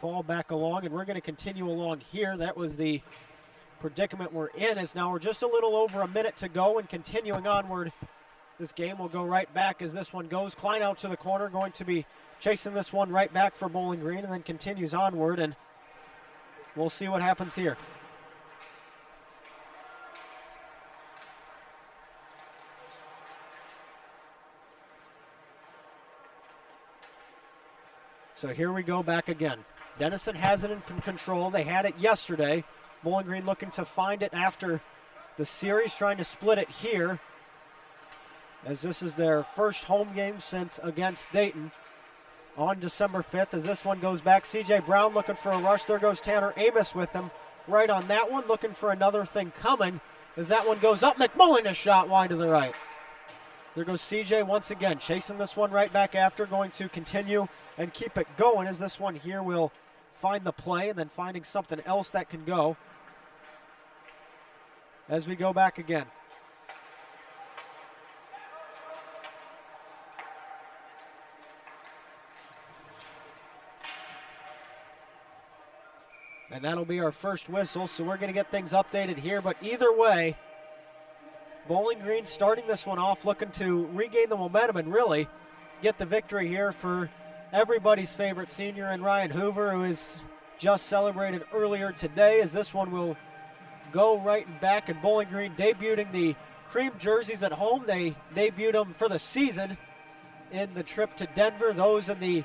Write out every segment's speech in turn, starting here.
fall back along, and we're going to continue along here. That was the predicament we're in, as now we're just a little over a minute to go, and continuing onward, this game will go right back as this one goes. Klein out to the corner, going to be chasing this one right back for Bowling Green, and then continues onward, and we'll see what happens here. So here we go back again. Dennison has it in control. They had it yesterday. Bowling Green looking to find it after the series, trying to split it here, as this is their first home game since against Dayton on December 5th. As this one goes back, C.J. Brown looking for a rush. There goes Tanner Amos with him right on that one, looking for another thing coming as that one goes up. McMullen a shot wide to the right. There goes C.J. once again, chasing this one right back after, going to continue and keep it going as this one here will find the play and then finding something else that can go as we go back again. And that'll be our first whistle, so we're going to get things updated here. But either way, Bowling Green starting this one off, looking to regain the momentum and really get the victory here for everybody's favorite senior in Ryan Hoover, who is just celebrated earlier today, as this one will go right and back. And Bowling Green debuting the cream jerseys at home. They debuted them for the season in the trip to Denver, those in the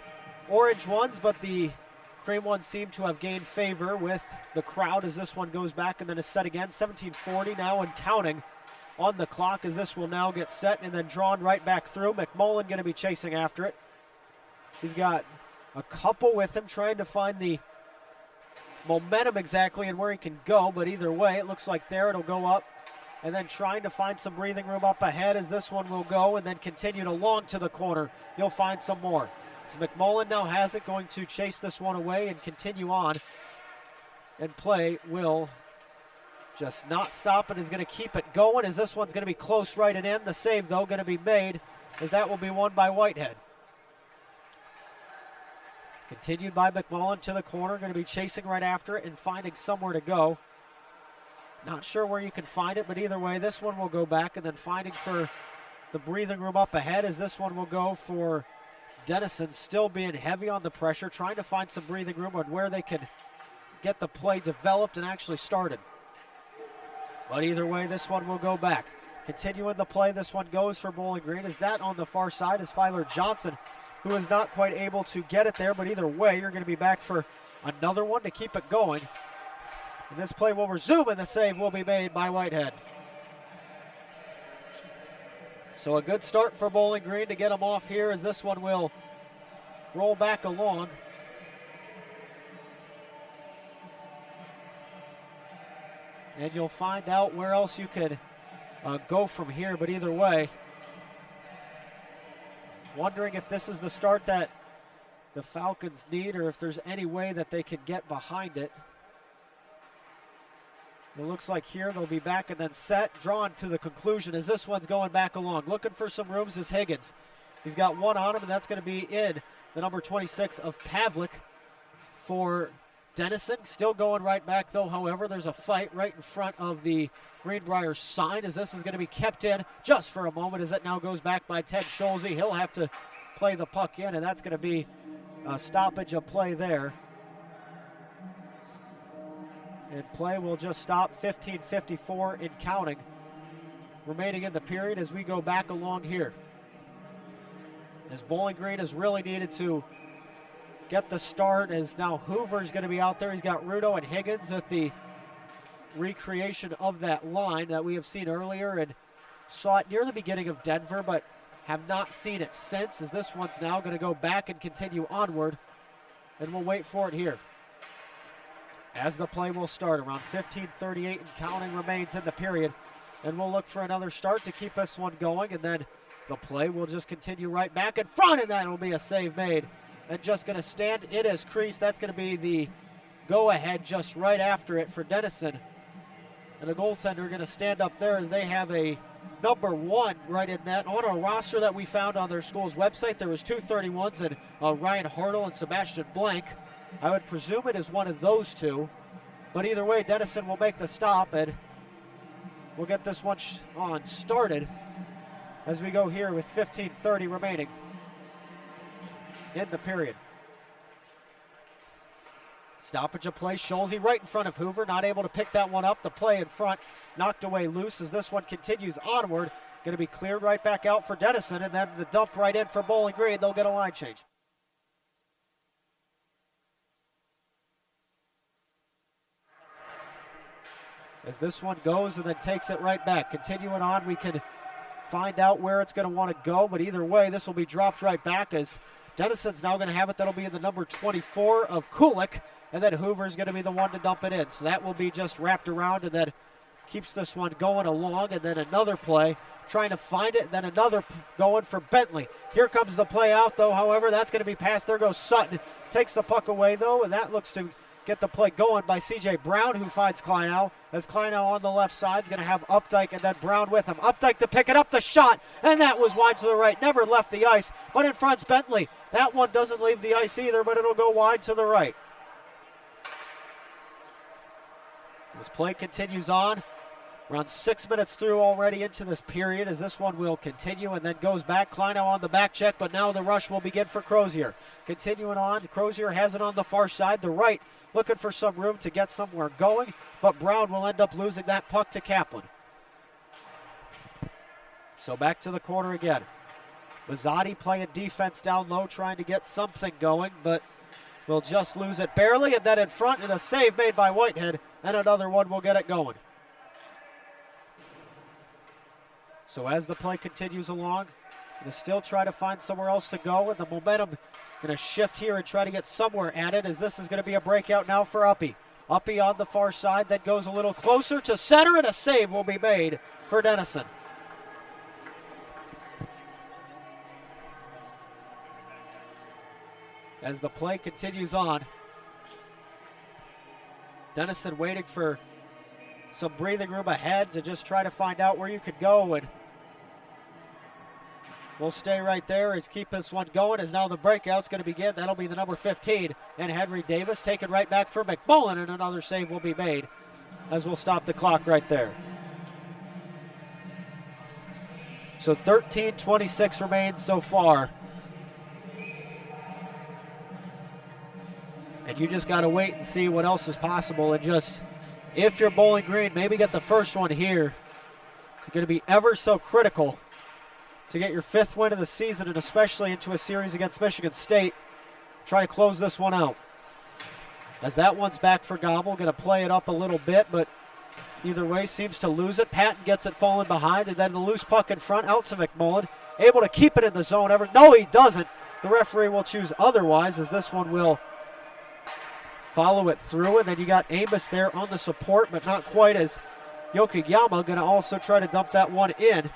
orange ones, but the cream ones seem to have gained favor with the crowd as this one goes back and then is set again. 17:40 now and counting on the clock as this will now get set and then drawn right back through. McMullen going to be chasing after it. He's got a couple with him, trying to find the momentum exactly and where he can go, but either way, it looks like there it'll go up, and then trying to find some breathing room up ahead as this one will go, and then continued along to the corner. You'll find some more. As McMullen now has it, going to chase this one away and continue on, and play will just not stop and is going to keep it going as this one's going to be close right and in. The save, though, going to be made as that will be won by Whitehead. Continued by McMullen to the corner, going to be chasing right after it and finding somewhere to go. Not sure where you can find it, but either way, this one will go back and then finding for the breathing room up ahead as this one will go for Dennison, still being heavy on the pressure, trying to find some breathing room on where they can get the play developed and actually started. But either way, this one will go back. Continuing the play, this one goes for Bowling Green. Is that on the far side is Filer Johnson, who is not quite able to get it there, but either way, you're going to be back for another one to keep it going. And this play will resume, and the save will be made by Whitehead. So a good start for Bowling Green to get them off here as this one will roll back along. And you'll find out where else you could go from here, but either way, wondering if this is the start that the Falcons need or if there's any way that they could get behind it. It looks like here they'll be back and then set, drawn to the conclusion as this one's going back along. Looking for some rooms is Higgins. He's got one on him, and that's going to be in the number 26 of Pavlik for Dennison. Still going right back, though, however. There's a fight right in front of the Greenbrier sign as this is going to be kept in just for a moment as it now goes back by Ted Scholze. He'll have to play the puck in, and that's going to be a stoppage of play there. And play will just stop. 15:54 in counting remaining in the period as we go back along here. As Bowling Green has really needed to get the start, as now Hoover's going to be out there. He's got Rudo and Higgins with the recreation of that line that we have seen earlier and saw it near the beginning of Denver, but have not seen it since, as this one's now going to go back and continue onward, and we'll wait for it here as the play will start. Around 15:38 and counting remains in the period, and we'll look for another start to keep this one going, and then the play will just continue right back in front, and that will be a save made. And just going to stand in his crease. That's going to be the go-ahead just right after it for Dennison. And the goaltender going to stand up there as they have a number 1 right in that. On a roster that we found on their school's website, there was 2 31s and Ryan Hartle and Sebastian Blank. I would presume it is one of those two. But either way, Dennison will make the stop, and we'll get this one started as we go here with 15:30 remaining in the period. Stoppage of play. Schulze right in front of Hoover, not able to pick that one up. The play in front knocked away loose as this one continues onward. Going to be cleared right back out for Dennison, and then the dump right in for Bowling Green. They'll get a line change. As this one goes and then takes it right back. Continuing on, we can find out where it's going to want to go, but either way, this will be dropped right back as Dennison's now going to have it. That'll be in the number 24 of Kulik, and then Hoover's going to be the one to dump it in. So that will be just wrapped around and then keeps this one going along, and then another play trying to find it, and then another going for Bentley. Here comes the play out, though. However, that's going to be passed. There goes Sutton. Takes the puck away, though, and that looks to get the play going by C.J. Brown, who finds Kleinow. As Kleinow on the left side is going to have Updike and then Brown with him. Updike to pick it up, the shot, and that was wide to the right. Never left the ice, but in front's Bentley. That one doesn't leave the ice either, but it'll go wide to the right. This play continues on. Around 6 minutes through already into this period as this one will continue and then goes back. Kleinow on the back check, but now the rush will begin for Crozier. Continuing on, Crozier has it on the far side, the right, looking for some room to get somewhere going, but Brown will end up losing that puck to Kaplan. So back to the corner again. Mazzotti playing defense down low, trying to get something going, but will just lose it barely, and then in front, and a save made by Whitehead, and another one will get it going. So as the play continues along, going to still try to find somewhere else to go, and the momentum going to shift here and try to get somewhere at it, as this is going to be a breakout now for Uppy. Uppy on the far side, that goes a little closer to center, and a save will be made for Dennison. As the play continues on, Dennison waiting for some breathing room ahead to just try to find out where you could go, and we'll stay right there as keep this one going as now the breakout's going to begin. That'll be the number 15, and Henry Davis taken right back for McMullen, and another save will be made as we'll stop the clock right there. So 13:26 remains so far. And you just got to wait and see what else is possible, and just, if you're Bowling Green, maybe get the first one here. You're going to be ever so critical to get your 5th win of the season, and especially into a series against Michigan State. Try to close this one out. As that one's back for Gobble, going to play it up a little bit, but either way seems to lose it. Patton gets it falling behind, and then the loose puck in front out to McMullen. Able to keep it in the zone. No, he doesn't. The referee will choose otherwise, as this one will follow it through, and then you got Amos there on the support, but not quite, as Yokiyama going to also try to dump that one in,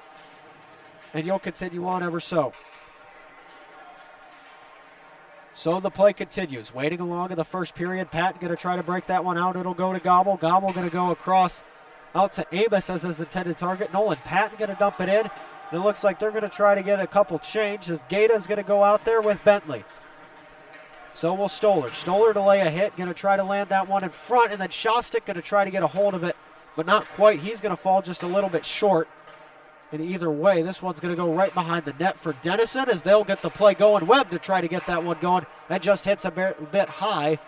and you'll continue on ever so. So the play continues, waiting along in the first period. Patton going to try to break that one out. It'll go to Gobble. Gobble going to go across out to Amos as his intended target. Nolan Patton going to dump it in, and it looks like they're going to try to get a couple changes, as Gaeta's going to go out there with Bentley. So will Stoller. Stoller to lay a hit, going to try to land that one in front, and then Shostak going to try to get a hold of it, but not quite. He's going to fall just a little bit short. And either way, this one's going to go right behind the net for Dennison, as they'll get the play going. Webb to try to get that one going, and just hits a bit high.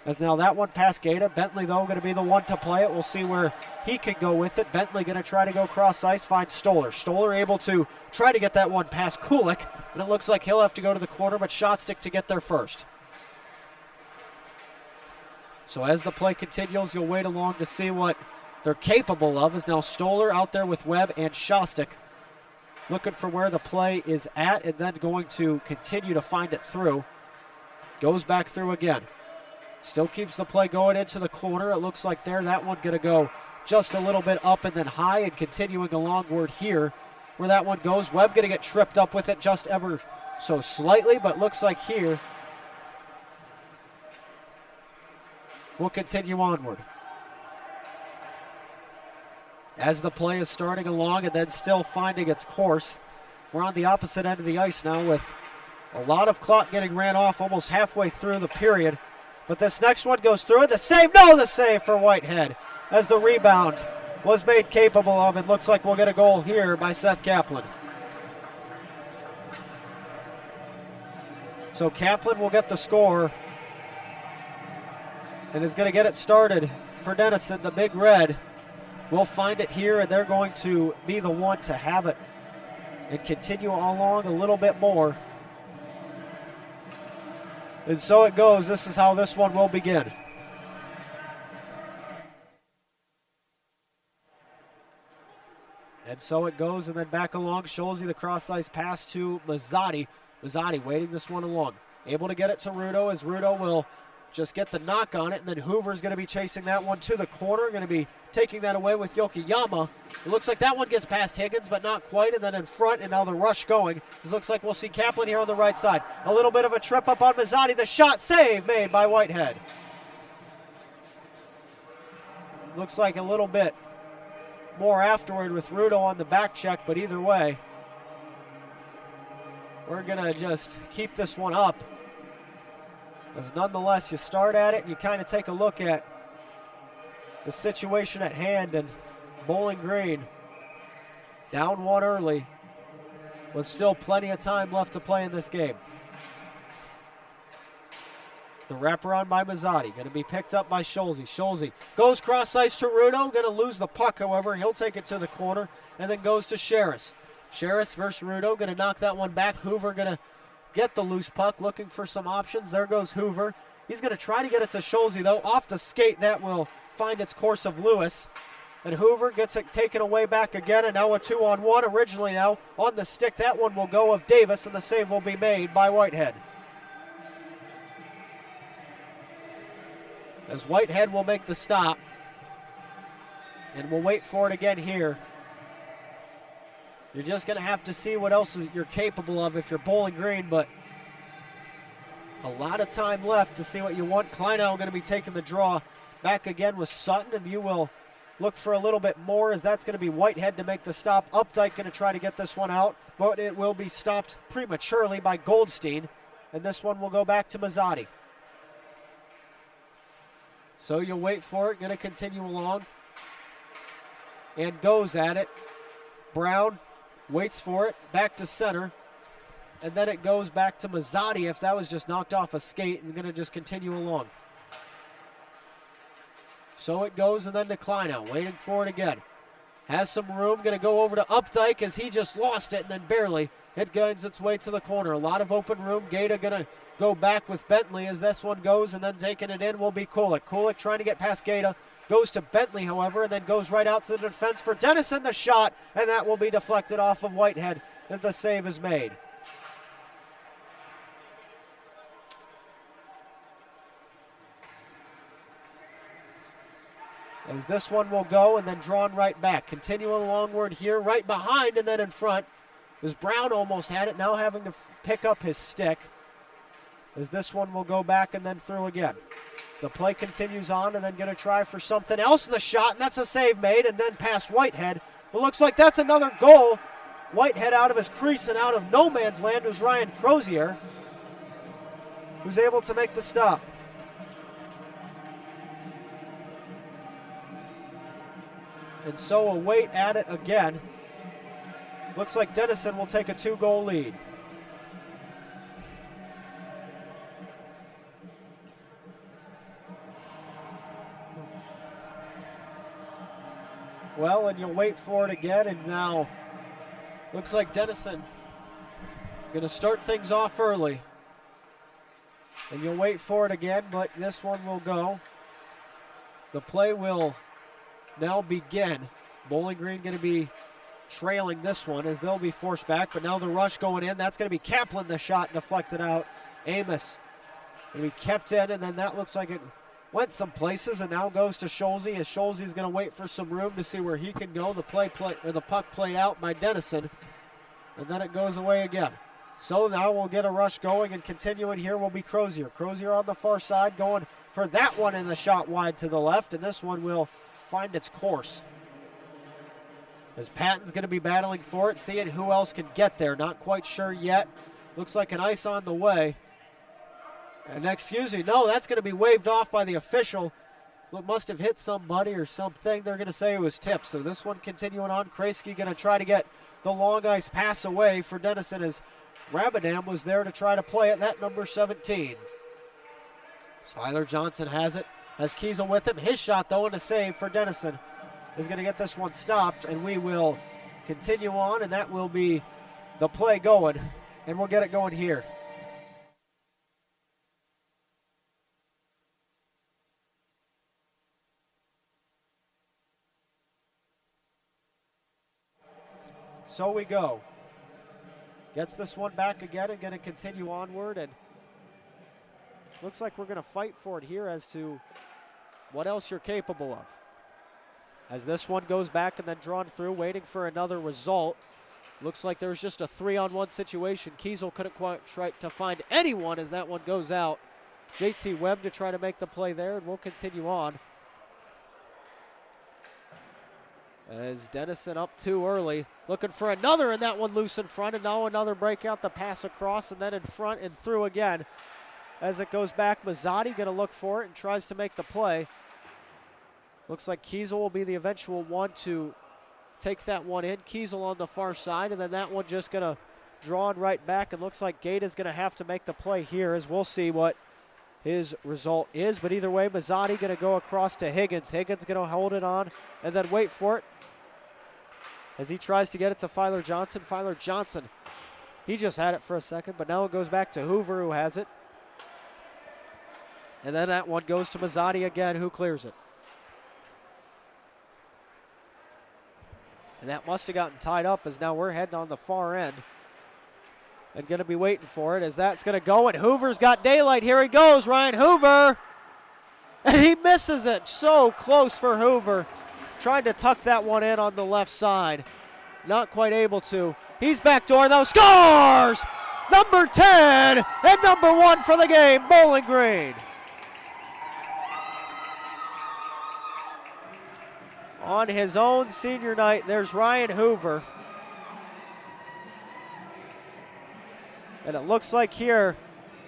As now that one past Gaeta. Bentley, though, going to be the one to play it. We'll see where he can go with it. Bentley going to try to go cross ice, find Stoller. Stoller able to try to get that one past Kulik, and it looks like he'll have to go to the corner, but Shotstick to get there first. So as the play continues, you'll wait along to see what they're capable of, as now Stoller out there with Webb and Shostak looking for where the play is at, and then going to continue to find it through. Goes back through again. Still keeps the play going into the corner. It looks like there, that one going to go just a little bit up and then high, and continuing alongward here where that one goes. Webb going to get tripped up with it just ever so slightly, but looks like here we'll continue onward. As the play is starting along and then still finding its course, we're on the opposite end of the ice now with a lot of clock getting ran off almost halfway through the period. But this next one goes through it. The save, no, the save for Whitehead as the rebound was made capable of. It looks like we'll get a goal here by Seth Kaplan. So Kaplan will get the score and is going to get it started for Dennison. The Big Red will find it here, and they're going to be the one to have it and continue along a little bit more. And so it goes. This is how this one will begin. And so it goes, and then back along. Schulze, the cross-ice pass to Mazzotti. Mazzotti waiting this one along. Able to get it to Rudo, as Rudo will just get the knock on it, and then Hoover's going to be chasing that one to the corner. Going to be taking that away with Yokoyama. It looks like that one gets past Higgins, but not quite, and then in front, and now the rush going. It looks like we'll see Kaplan here on the right side. A little bit of a trip up on Mazzotti. The shot save made by Whitehead. Looks like a little bit more afterward with Rudo on the back check, but either way, we're going to just keep this one up. As nonetheless, you start at it and you kind of take a look at the situation at hand, and Bowling Green down one early with still plenty of time left to play in this game. It's the wraparound by Mazzotti, going to be picked up by Schulze. Schulze goes cross ice to Rudo, going to lose the puck, however. He'll take it to the corner and then goes to Sherris. Sherris versus Rudo, going to knock that one back. Hoover going to get the loose puck, looking for some options. There goes Hoover. He's going to try to get it to Schulze, though. Off the skate, that will find its course of Lewis. And Hoover gets it taken away back again, and now a 2-on-1. Originally now on the stick, that one will go of Davis, and the save will be made by Whitehead. As Whitehead will make the stop, and we'll wait for it again here. You're just going to have to see what else you're capable of if you're Bowling Green, but a lot of time left to see what you want. Kleinau going to be taking the draw back again with Sutton, and you will look for a little bit more, as that's going to be Whitehead to make the stop. Updike going to try to get this one out, but it will be stopped prematurely by Goldstein, and this one will go back to Mazzotti. So you'll wait for it, going to continue along, and goes at it. Brown waits for it, back to center, and then it goes back to Mazzotti if that was just knocked off a skate, and going to just continue along. So it goes, and then to Kleinau, waiting for it again. Has some room, going to go over to Updike as he just lost it, and then barely. It gains its way to the corner. A lot of open room. Gaeta going to go back with Bentley as this one goes, and then taking it in will be Kulik. Kulik trying to get past Gaeta. Goes to Bentley, however, and then goes right out to the defense for Dennison. The shot, and that will be deflected off of Whitehead as the save is made. As this one will go and then drawn right back. Continuing alongward here, right behind and then in front. As Brown almost had it, now having to pick up his stick. As this one will go back and then through again. The play continues on, and then going to try for something else in the shot, and that's a save made, and then past Whitehead. It looks like that's another goal. Whitehead out of his crease and out of no man's land was Ryan Crozier, who's able to make the stop. And so a wait at it again. Looks like Dennison will take a 2-goal lead. Well, and you'll wait for it again, and now looks like Dennison going to start things off early. And you'll wait for it again, but this one will go. The play will now begin. Bowling Green going to be trailing this one as they'll be forced back, but now the rush going in. That's going to be Kaplan, the shot deflected out. Amos going to be kept in, and then that looks like it went some places, and now goes to Schulze, as Schulze is going to wait for some room to see where he can go. The puck played out by Dennison, and then it goes away again. So now we'll get a rush going, and continuing here will be Crozier. Crozier on the far side going for that one, in the shot wide to the left, and this one will find its course. As Patton's going to be battling for it, seeing who else can get there. Not quite sure yet. Looks like an ice on the way. And excuse me, no, that's going to be waved off by the official. It must have hit somebody or something. They're going to say it was tipped. So this one continuing on. Kreisky going to try to get the long ice pass away for Dennison as Rabadam was there to try to play it. That number 17. Skylar Johnson has it. Has Kiesel with him. His shot, though, and a save for Dennison is going to get this one stopped. And we will continue on, and that will be the play going. And we'll get it going here. So we go. Gets this one back again and going to continue onward. And looks like we're going to fight for it here as to what else you're capable of. As this one goes back and then drawn through, waiting for another result. Looks like there's just a 3-on-1 situation. Kiesel couldn't quite try to find anyone as that one goes out. JT Webb to try to make the play there, and we'll continue on. As Dennison up too early, looking for another, and that one loose in front, and now another breakout, the pass across, and then in front and through again. As it goes back, Mazzotti going to look for it and tries to make the play. Looks like Kiesel will be the eventual one to take that one in. Kiesel on the far side, and then that one just going to draw right back, and looks like Gate is going to have to make the play here, as we'll see what his result is. But either way, Mazzotti going to go across to Higgins. Higgins going to hold it on and then wait for it as he tries to get it to Filer Johnson. Filer Johnson, he just had it for a second, but now it goes back to Hoover, who has it. And then that one goes to Mazzotti again, who clears it. And that must have gotten tied up, as now we're heading on the far end and going to be waiting for it as that's going to go. And Hoover's got daylight. Here he goes, Ryan Hoover. And he misses it. So close for Hoover. Trying to tuck that one in on the left side. Not quite able to. He's backdoor though. Scores! Number 10 and number 1 for the game, Bowling Green. On his own senior night, there's Ryan Hoover. And it looks like here,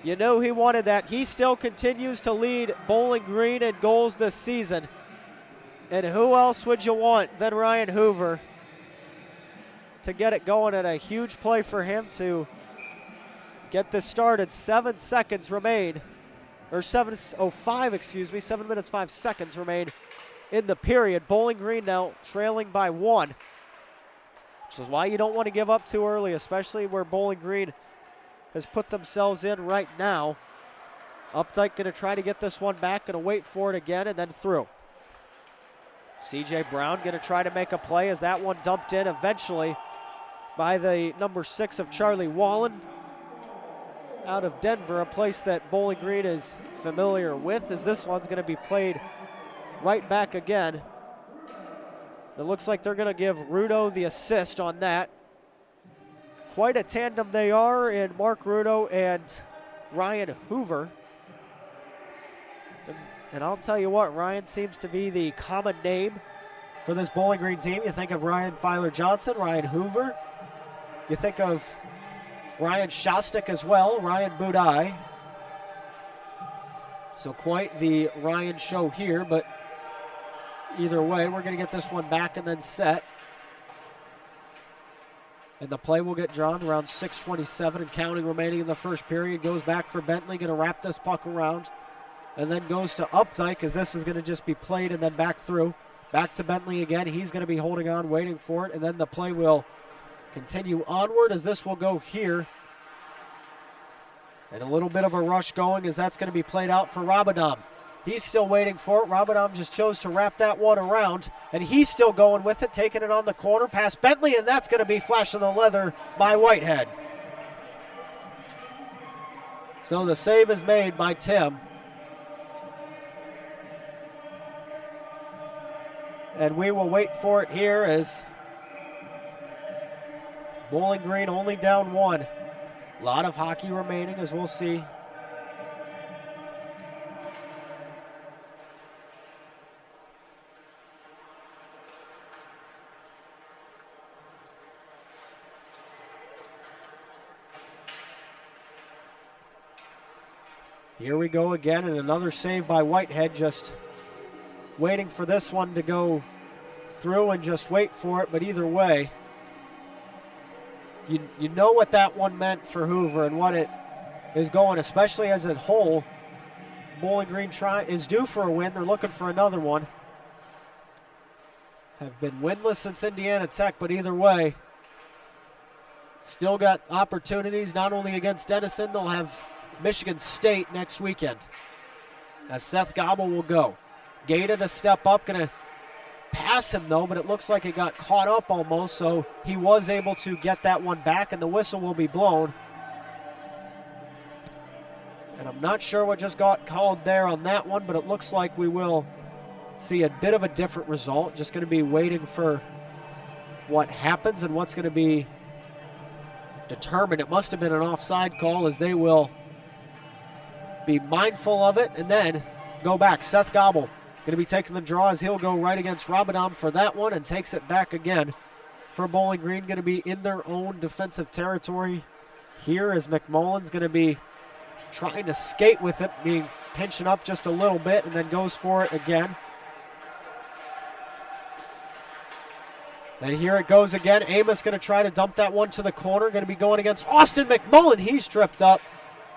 you know he wanted that. He still continues to lead Bowling Green in goals this season. And who else would you want than Ryan Hoover to get it going, and a huge play for him to get this started. 7 seconds remain, or 7 minutes 5 seconds remain in the period. Bowling Green now trailing by 1, which is why you don't want to give up too early, especially where Bowling Green has put themselves in right now. Updike going to try to get this one back, going to wait for it again, and then through. C.J. Brown going to try to make a play as that one dumped in eventually by the number 6 of Charlie Wallen out of Denver, a place that Bowling Green is familiar with, as this one's going to be played right back again. It looks like they're going to give Rudo the assist on that. Quite a tandem they are in Mark Rudo and Ryan Hoover. And I'll tell you what, Ryan seems to be the common name for this Bowling Green team. You think of Ryan Filer Johnson, Ryan Hoover. You think of Ryan Shostak as well, Ryan Budai. So quite the Ryan show here, but either way, we're going to get this one back and then set. And the play will get drawn around 6:27 and counting remaining in the first period. Goes back for Bentley, going to wrap this puck around. And then goes to Updike, as this is going to just be played and then back through. Back to Bentley again. He's going to be holding on, waiting for it. And then the play will continue onward, as this will go here. And a little bit of a rush going, as that's going to be played out for Rabadam. He's still waiting for it. Rabadam just chose to wrap that one around. And he's still going with it, taking it on the corner past Bentley. And that's going to be flashing the leather by Whitehead. So the save is made by Tim. And we will wait for it here, as Bowling Green only down 1. A lot of hockey remaining, as we'll see. Here we go again, and another save by Whitehead, just waiting for this one to go through and just wait for it. But either way, you know what that one meant for Hoover and what it is going, especially as a whole. Bowling Green is due for a win. They're looking for another one. Have been winless since Indiana Tech, but either way, still got opportunities, not only against Dennison, they'll have Michigan State next weekend. As Seth Gobble will go. Gata to step up, going to pass him though, but it looks like it got caught up almost, so he was able to get that one back, and the whistle will be blown. And I'm not sure what just got called there on that one, but it looks like we will see a bit of a different result. Just going to be waiting for what happens and what's going to be determined. It must have been an offside call, as they will be mindful of it and then go back. Seth Gobble going to be taking the draw, as he'll go right against Rabadam for that one and takes it back again for Bowling Green. Going to be in their own defensive territory here, as McMullen's going to be trying to skate with it, being pinching up just a little bit, and then goes for it again. And here it goes again. Amos going to try to dump that one to the corner. Going to be going against Austin McMullen. He's tripped up.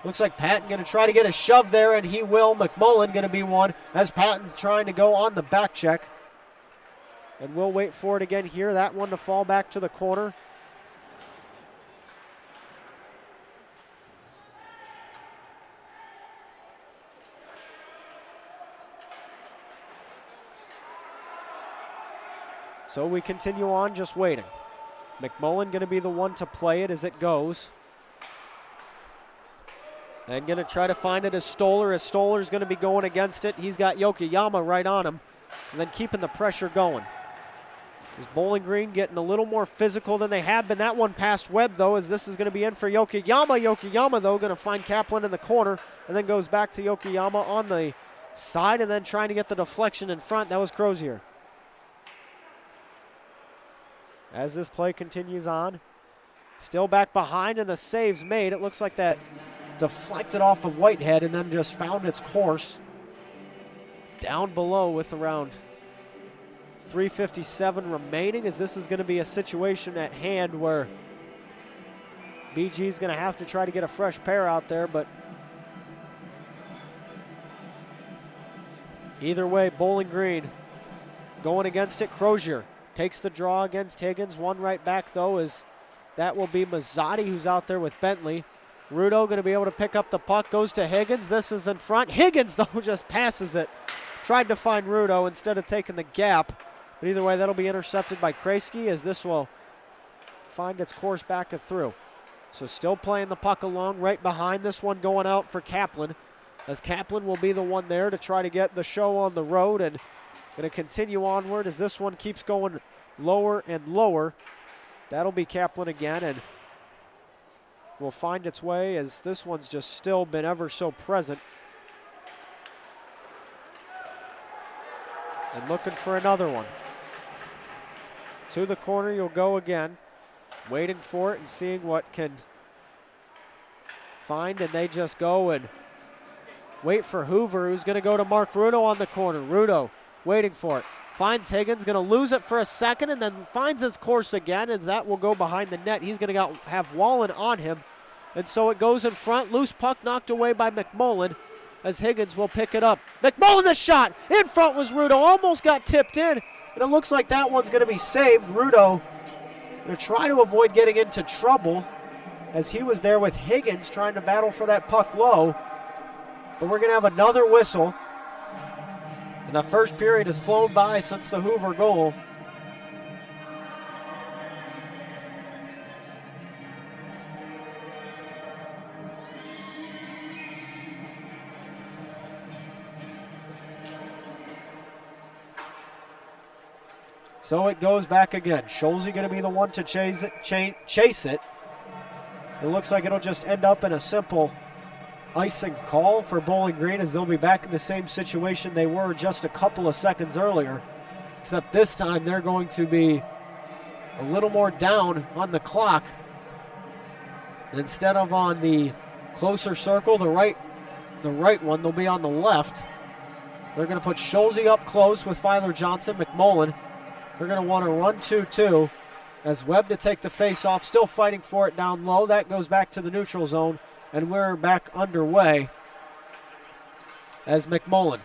Looks like Patton going to try to get a shove there, and he will. McMullen going to be one, as Patton's trying to go on the back check. And we'll wait for it again here. That one to fall back to the corner. So we continue on, just waiting. McMullen going to be the one to play it as it goes. And going to try to find it as Stoller's going to be going against it. He's got Yokoyama right on him. And then keeping the pressure going. Is Bowling Green getting a little more physical than they have been. That one past Webb, though, as this is going to be in for Yokoyama. Yokoyama, though, going to find Kaplan in the corner. And then goes back to Yokoyama on the side, and then trying to get the deflection in front. That was Crozier. As this play continues on, still back behind, and the save's made. It looks like that deflected off of Whitehead and then just found its course down below with around 3:57 remaining, as this is going to be a situation at hand where BG's going to have to try to get a fresh pair out there, but either way, Bowling Green going against it. Crozier takes the draw against Higgins. One right back, though, is that will be Mazzotti, who's out there with Bentley. Rudo going to be able to pick up the puck, goes to Higgins. This is in front. Higgins, though, just passes it. Tried to find Rudo instead of taking the gap. But either way, that'll be intercepted by Kreisky, as this will find its course back and through. So still playing the puck along, right behind this one going out for Kaplan, as Kaplan will be the one there to try to get the show on the road, and going to continue onward as this one keeps going lower and lower. That'll be Kaplan again, and will find its way, as this one's just still been ever so present. And looking for another one. To the corner you'll go again. Waiting for it and seeing what can find, and they just go and wait for Hoover, who's going to go to Mark Rudo on the corner. Rudo waiting for it. Finds Higgins, going to lose it for a second, and then finds his course again, and that will go behind the net. He's going to have Wallen on him, and so it goes in front. Loose puck knocked away by McMullen, as Higgins will pick it up. McMullen, the shot! In front was Rudo, almost got tipped in, and it looks like that one's going to be saved. Rudo going to try to avoid getting into trouble, as he was there with Higgins trying to battle for that puck low. But we're going to have another whistle. And the first period has flown by since the Hoover goal. So it goes back again. Scholze going to be the one to chase it. It looks like it'll just end up in a simple icing call for Bowling Green, as they'll be back in the same situation they were just a couple of seconds earlier, except this time they're going to be a little more down on the clock. And instead of on the closer circle, the the right one. They'll be on the left. They're going to put Schulze up close with Filer Johnson, McMullen. They're going to want to run 2-2 as Webb to take the face-off, still fighting for it down low. That goes back to the neutral zone, and we're back underway as McMullen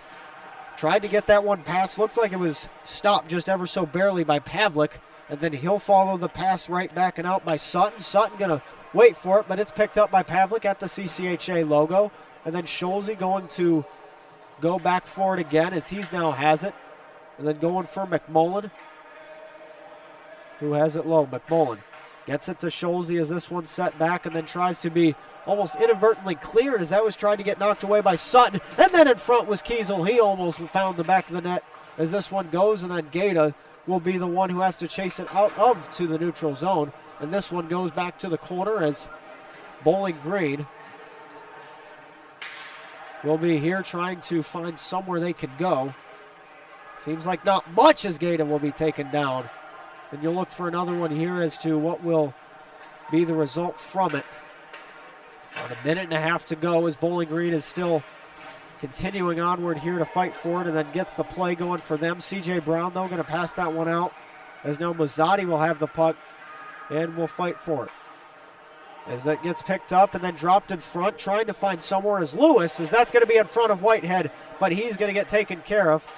tried to get that one pass. Looked like it was stopped just ever so barely by Pavlik, and then he'll follow the pass right back and out by Sutton. Sutton going to wait for it, but it's picked up by Pavlik at the CCHA logo, and then Schulze going to go back for it again as he's now has it, and then going for McMullen, who has it low. McMullen gets it to Schulze as this one's set back and then tries to be almost inadvertently cleared as that was trying to get knocked away by Sutton. And then in front was Kiesel. He almost found the back of the net as this one goes, and then Gaeta will be the one who has to chase it out of to the neutral zone. And this one goes back to the corner as Bowling Green will be here trying to find somewhere they could go. Seems like not much as Gaeta will be taken down. And you'll look for another one here as to what will be the result from it. About a minute and a half to go as Bowling Green is still continuing onward here to fight for it and then gets the play going for them. C.J. Brown, though, going to pass that one out as now Mazzotti will have the puck and will fight for it. As that gets picked up and then dropped in front, trying to find somewhere is Lewis, as that's going to be in front of Whitehead, but he's going to get taken care of.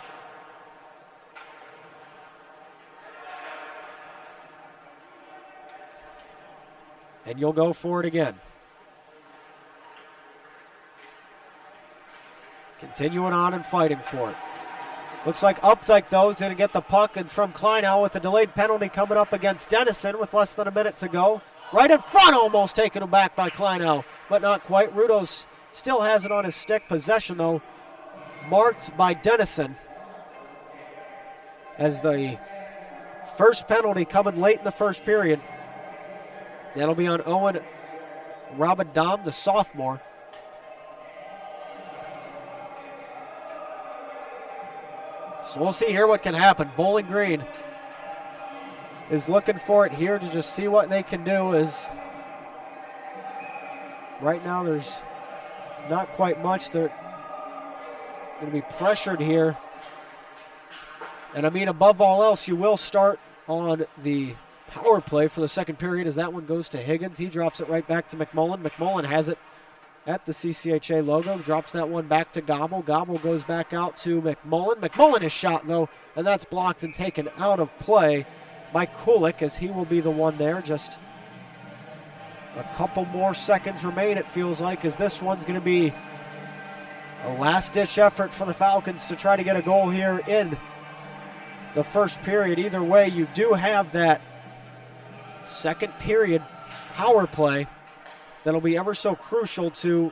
And you'll go for it again. Continuing on and fighting for it. Looks like Updike, though, is going to get the puck, and from Kleinau with a delayed penalty coming up against Dennison with less than a minute to go. Right in front, almost taken him back by Kleinau, but not quite. Rudos still has it on his stick. Possession, though, marked by Dennison. As the first penalty coming late in the first period. That'll be on Owen Rabadam, the sophomore. So we'll see here what can happen. Bowling Green is looking for it here to just see what they can do. As right now there's not quite much. They're going to be pressured here. And I mean, above all else, you will start on the power play for the second period as that one goes to Higgins. He drops it right back to McMullen. McMullen has it at the CCHA logo. Drops that one back to Gobble. Gobble goes back out to McMullen. McMullen is shot, though, and that's blocked and taken out of play by Kulik as he will be the one there. Just a couple more seconds remain, it feels like, as this one's going to be a last-ditch effort for the Falcons to try to get a goal here in the first period. Either way, you do have that second period power play that'll be ever so crucial to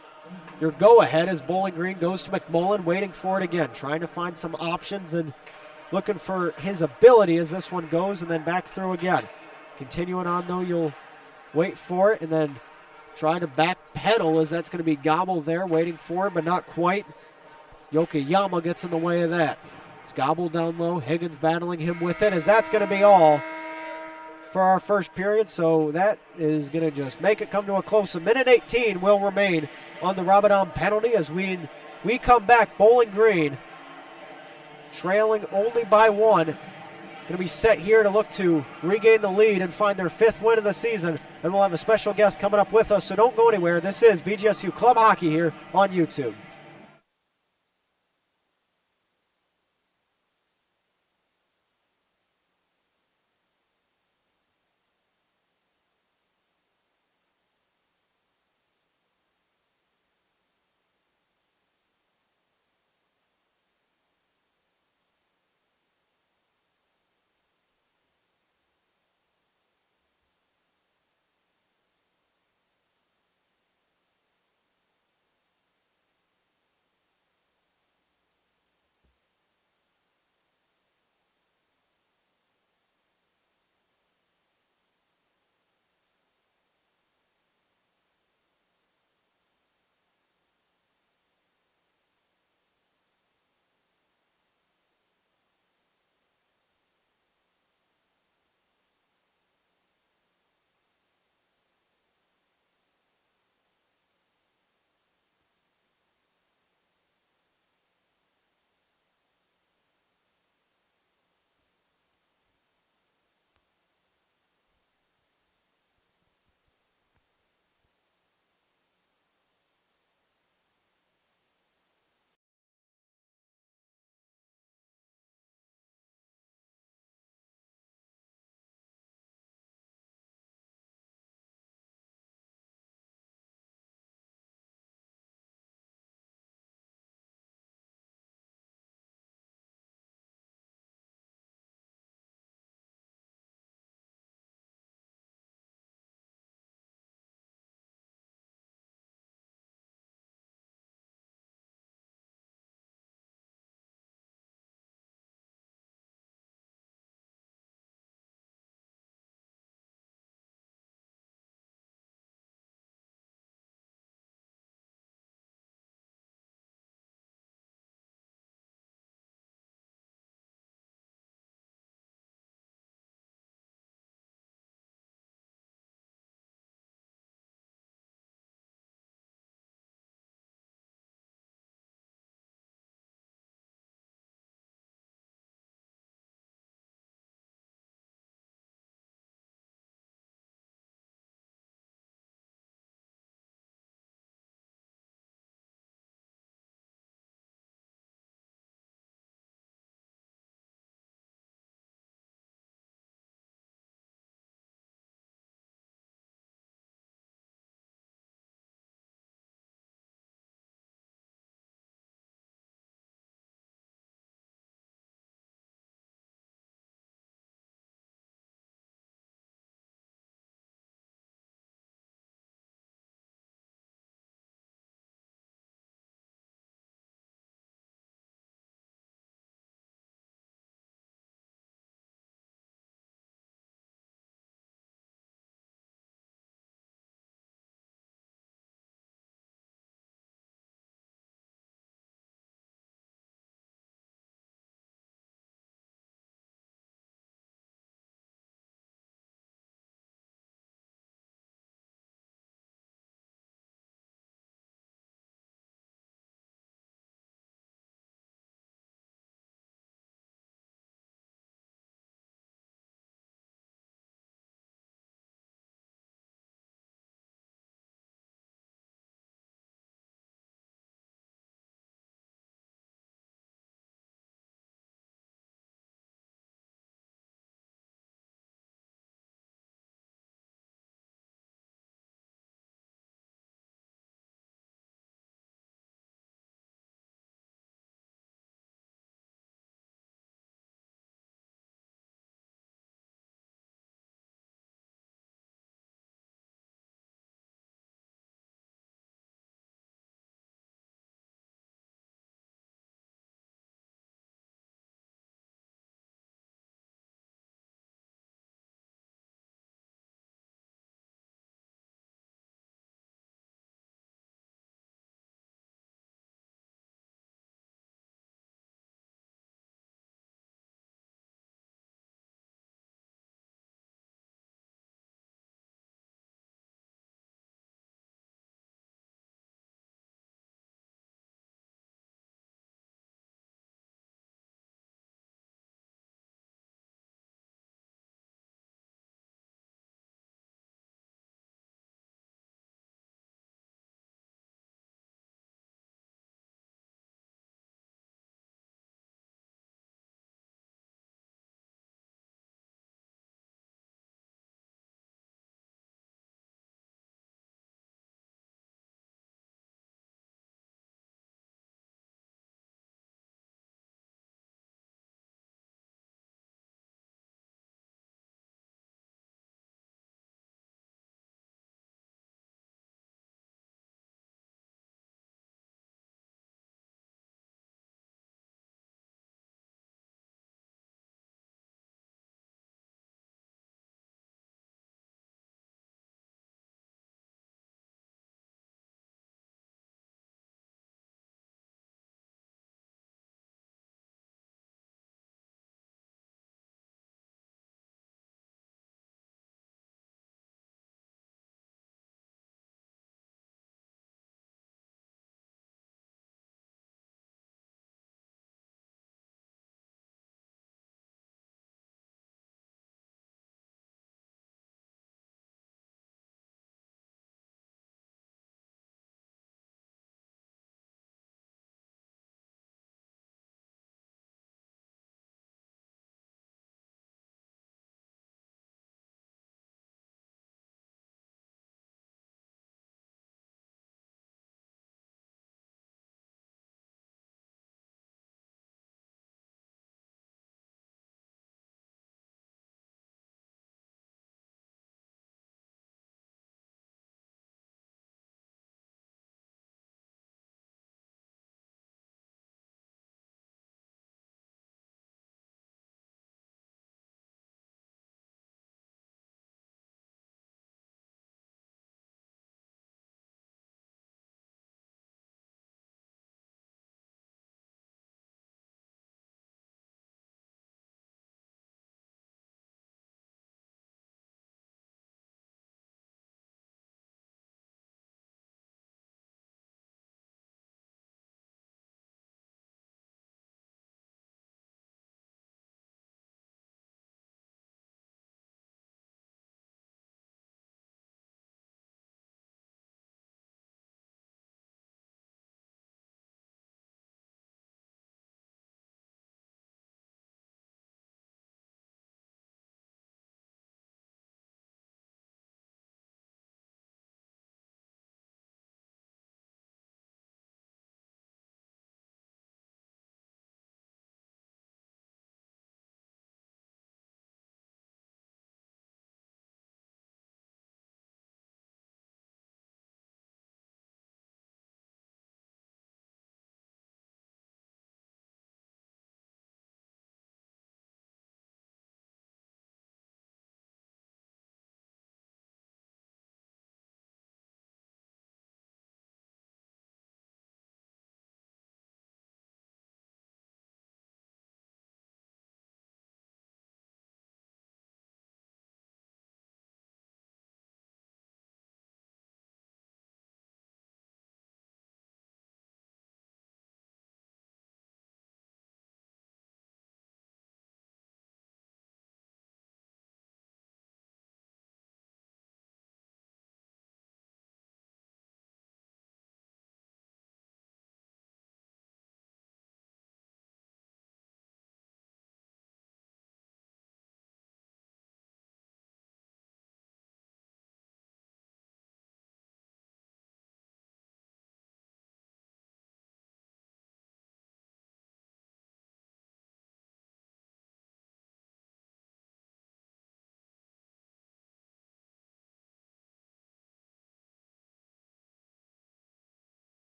your go-ahead as Bowling Green goes to McMullen, waiting for it again, trying to find some options and looking for his ability as this one goes, and then back through again. Continuing on, though, you'll wait for it and then try to back pedal as that's going to be Gobble there waiting for it, but not quite. Yokoyama gets in the way of that. It's Gobble down low, Higgins battling him with it, as that's going to be all for our first period. So that is going to just make it come to a close. A minute 18 will remain on the Rabadam penalty as we come back. Bowling Green trailing only by one. Going to be set here to look to regain the lead and find their fifth win of the season. And we'll have a special guest coming up with us, so don't go anywhere. This is BGSU Club Hockey here on YouTube.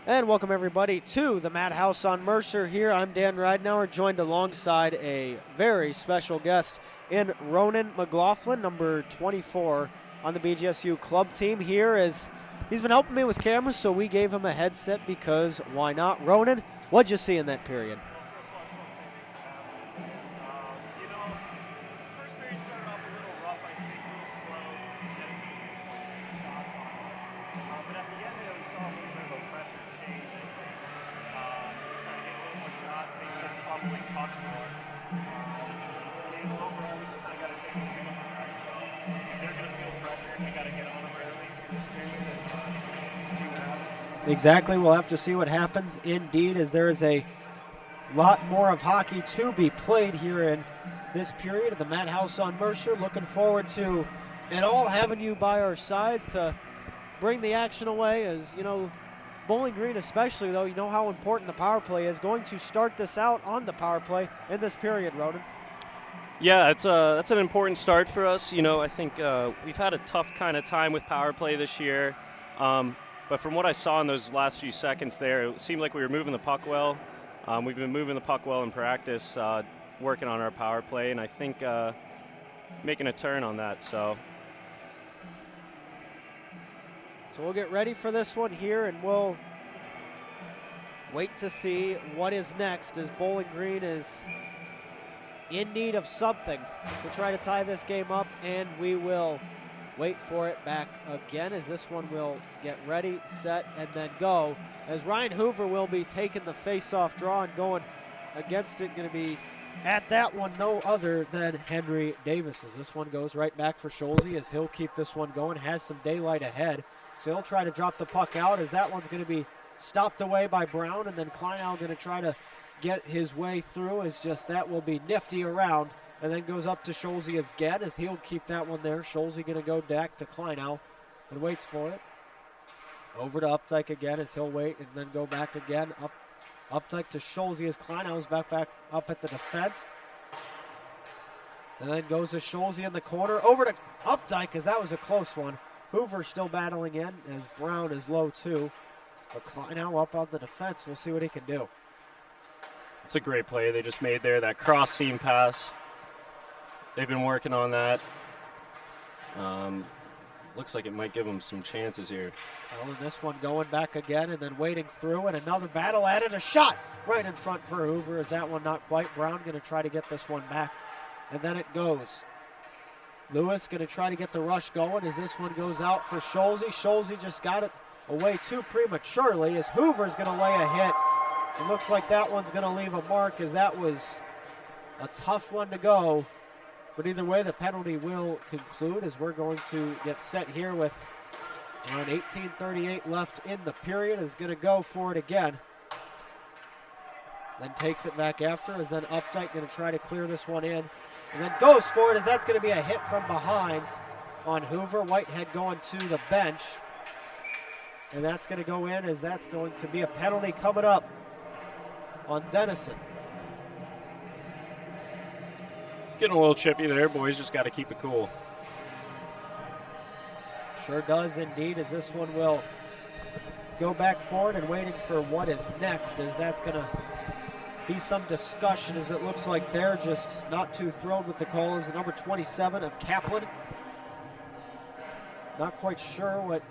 And welcome everybody to the Madhouse on Mercer here. I'm Dan Ridenauer, joined alongside a very special guest in Ronan McLaughlin, number 24 on the BGSU club team here. As he's been helping me with cameras, so we gave him a headset because why not? Ronan, what'd you see in that period? First of all, I just want to say thanks for having me. First period started off a little rough, I think, a little slow. Dennison shots on us. But at the end, we saw a little bit of a pressure change, I think. We started getting a little more shots. They started fumbling pucks more. And overall, we just kind of got to take a look at that. So if they're going to feel pressure, they got to get on them early in this period and see what happens. Exactly. We'll have to see what happens indeed, as there is a lot more of hockey to be played here in this period of the Madhouse on Mercer. Looking forward to it all, having you by our side to bring the action away. As you know, Bowling Green especially, though, you know how important the power play is. Going to start this out on the power play in this period, Ronan. Yeah, that's an important start for us. You know, I think we've had a tough kind of time with power play this year. But from what I saw in those last few seconds there, it seemed like we were moving the puck well. We've been moving the puck well in practice, working on our power play, and I think making a turn on that. So we'll get ready for this one here, and we'll wait to see what is next, as Bowling Green is in need of something to try to tie this game up, and we will wait for it back again as this one will get ready, set, and then go. As Ryan Hoover will be taking the face-off draw and going against it. Going to be at that one no other than Henry Davis, as this one goes right back for Scholze, as he'll keep this one going. Has some daylight ahead, so he'll try to drop the puck out, as that one's going to be stopped away by Brown, and then Kleinau going to try to get his way through, as just that will be nifty around. And then goes up to Scholze again, as he'll keep that one there. Scholze going to go back to Kleinau and waits for it. Over to Updike again, as he'll wait and then go back again. Updike to Scholze, as Kleinau's back up at the defense. And then goes to Scholze in the corner. Over to Updike, as that was a close one. Hoover still battling in, as Brown is low too. But Kleinau up on the defense. We'll see what he can do. it's a great play they just made there, that cross seam pass. They've been working on that. Looks like it might give them some chances here. Well, and this one going back again and then waiting through, and another battle added, a shot right in front for Hoover. Is that one not quite? Brown going to try to get this one back, and then it goes. Lewis going to try to get the rush going as this one goes out for Scholze. Scholze just got it away too prematurely, as Hoover's going to lay a hit. It looks like that one's going to leave a mark, as that was a tough one to go. But either way, the penalty will conclude, as we're going to get set here with around 18:38 left in the period. Is going to go for it again. Then takes it back after, as then Updike going to try to clear this one in. And then goes for it, as that's going to be a hit from behind on Hoover. Whitehead going to the bench. And that's going to go in, as that's going to be a penalty coming up on Dennison. Getting a little chippy there, boys. Just got to keep it cool. Sure does indeed, as this one will go back forward and waiting for what is next, as that's going to be some discussion, as it looks like they're just not too thrilled with the call. Is the number 27 of Kaplan. Not quite sure what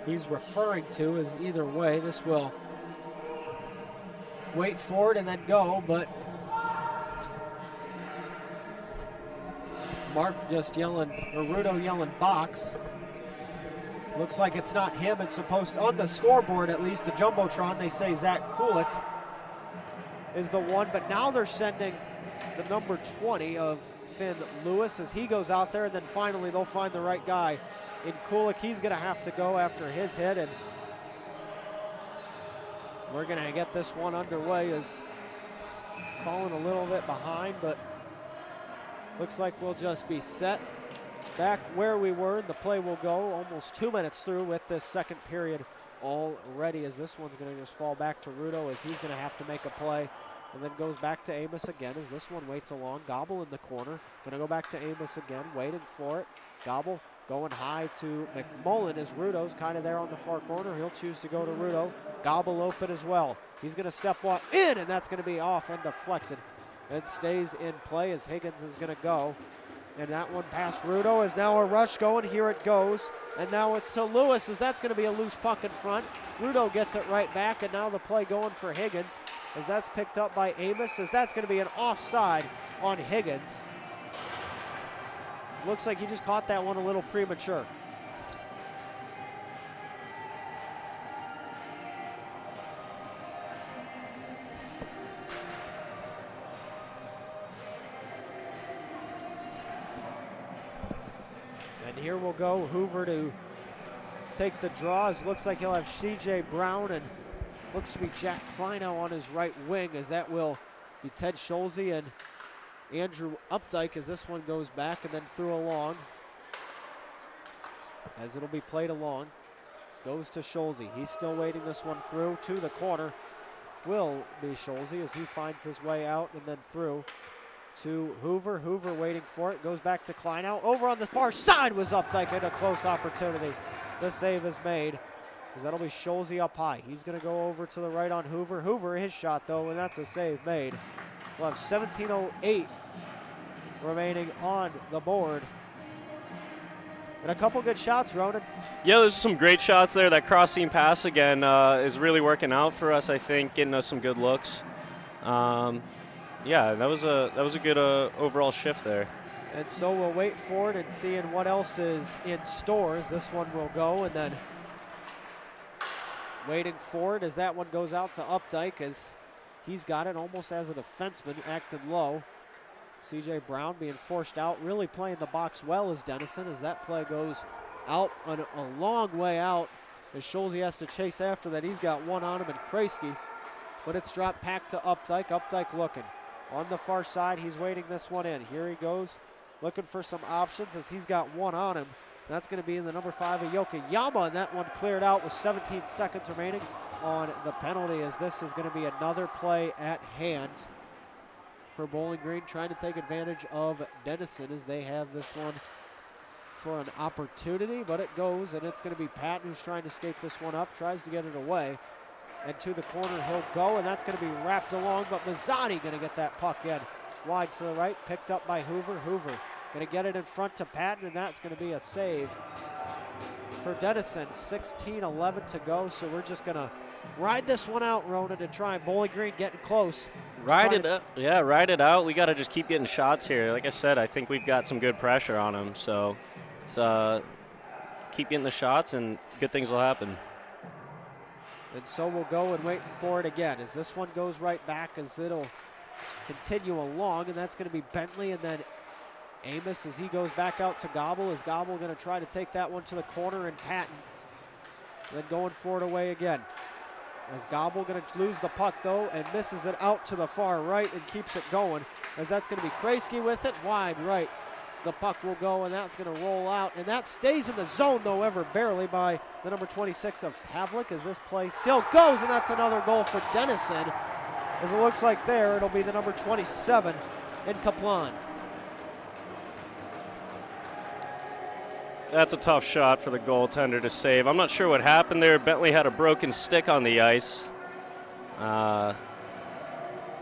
he's referring to, as either way, this will wait for it and then go, but Mark just yelling, or Rudo yelling box. Looks like it's not him. It's supposed to, on the scoreboard at least, the Jumbotron, they say Zach Kulik is the one, but now they're sending the number 20 of Finn Lewis as he goes out there, and then finally they'll find the right guy in Kulik. He's gonna have to go after his hit, and we're gonna get this one underway. Is falling a little bit behind, but looks like we'll just be set back where we were. The play will go almost 2 minutes through with this second period already, as this one's going to just fall back to Rudo, as he's going to have to make a play, and then goes back to Amos again as this one waits along. Gobble in the corner, going to go back to Amos again, waiting for it. Gobble Going high to McMullen as Rudo's kind of there on the far corner. He'll choose to go to Rudo. Gobble open as well. He's going to step one in, and that's going to be off and deflected. It stays in play as Higgins is going to go. And that one past Rudo is now a rush going. Here it goes. And now it's to Lewis as that's going to be a loose puck in front. Rudo gets it right back, and now the play going for Higgins as that's picked up by Amos as that's going to be an offside on Higgins. Looks like he just caught that one a little premature. And here we'll go Hoover to take the draws. Looks like he'll have CJ Brown and looks to be Jack Kleinow on his right wing as that will be Ted Schulze and Andrew Updike as this one goes back and then through along. As it'll be played along. Goes to Schulze. He's still waiting this one through to the corner. Will be Schulze as he finds his way out and then through to Hoover. Hoover waiting for it. Goes back to Kleinow. Over on the far side was Updike in a close opportunity. The save is made. As that'll be Schulze up high. He's going to go over to the right on Hoover. Hoover, his shot though, and that's a save made. We'll have 17:08 remaining on the board. And a couple good shots, Ronan. Yeah, there's some great shots there. That cross-seam pass again is really working out for us, I think, getting us some good looks. Yeah, that was a good overall shift there. And so we'll wait for it and seeing what else is in stores. This one will go, and then waiting for it as that one goes out to Updike as he's got it almost as a defenseman, acting low. CJ Brown being forced out, really playing the box well as Dennison as that play goes out a long way out. As Schulze has to chase after that. He's got one on him and Kreisky, but it's dropped back to Updike. Updike looking. On the far side, he's waiting this one in. Here he goes, looking for some options as he's got one on him. That's going to be in the number 5 of Yokoyama, and that one cleared out with 17 seconds remaining on the penalty as this is going to be another play at hand for Bowling Green, trying to take advantage of Dennison as they have this one for an opportunity, but it goes, and it's going to be Patton who's trying to skate this one up, tries to get it away, and to the corner he'll go, and that's going to be wrapped along, but Mazzotti going to get that puck in. Wide to the right, picked up by Hoover. Hoover going to get it in front to Patton, and that's going to be a save for Dennison. 16:11 to go, so we're just going to ride this one out, Ronan, to try and Bowling Green getting close. Ride it up. Yeah, ride it out. We got to just keep getting shots here. Like I said, I think we've got some good pressure on them, so it's keep getting the shots and good things will happen. And so we'll go and wait for it again as this one goes right back as it'll continue along, and that's going to be Bentley and then Amos as he goes back out to Gobble. Is Gobble going to try to take that one to the corner and Patton then going for it away again. As Gobble going to lose the puck though and misses it out to the far right and keeps it going as that's going to be Kreisky with it wide right. The puck will go and that's going to roll out and that stays in the zone though ever barely by the number 26 of Pavlik as this play still goes and that's another goal for Dennison as it looks like there it'll be the number 27 in Kaplan. That's a tough shot for the goaltender to save. I'm not sure what happened there. Bentley had a broken stick on the ice. Got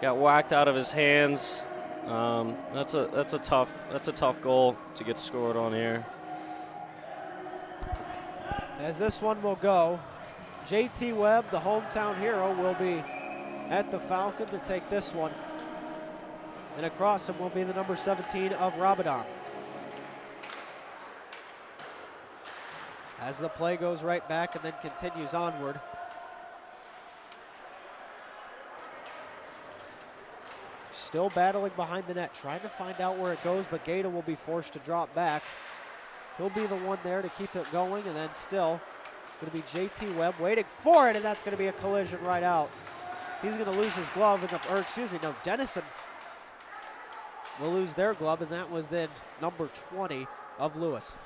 whacked out of his hands. That's a tough goal to get scored on here. As this one will go, JT Webb, the hometown hero, will be at the Falcon to take this one. And across him will be the number 17 of Rabadon. As the play goes right back and then continues onward. Still battling behind the net, trying to find out where it goes, but Gaeta will be forced to drop back. He'll be the one there to keep it going, and then still going to be JT Webb waiting for it, and that's going to be a collision right out. He's going to lose his glove, Dennison will lose their glove, and that was then number 20 of Lewis.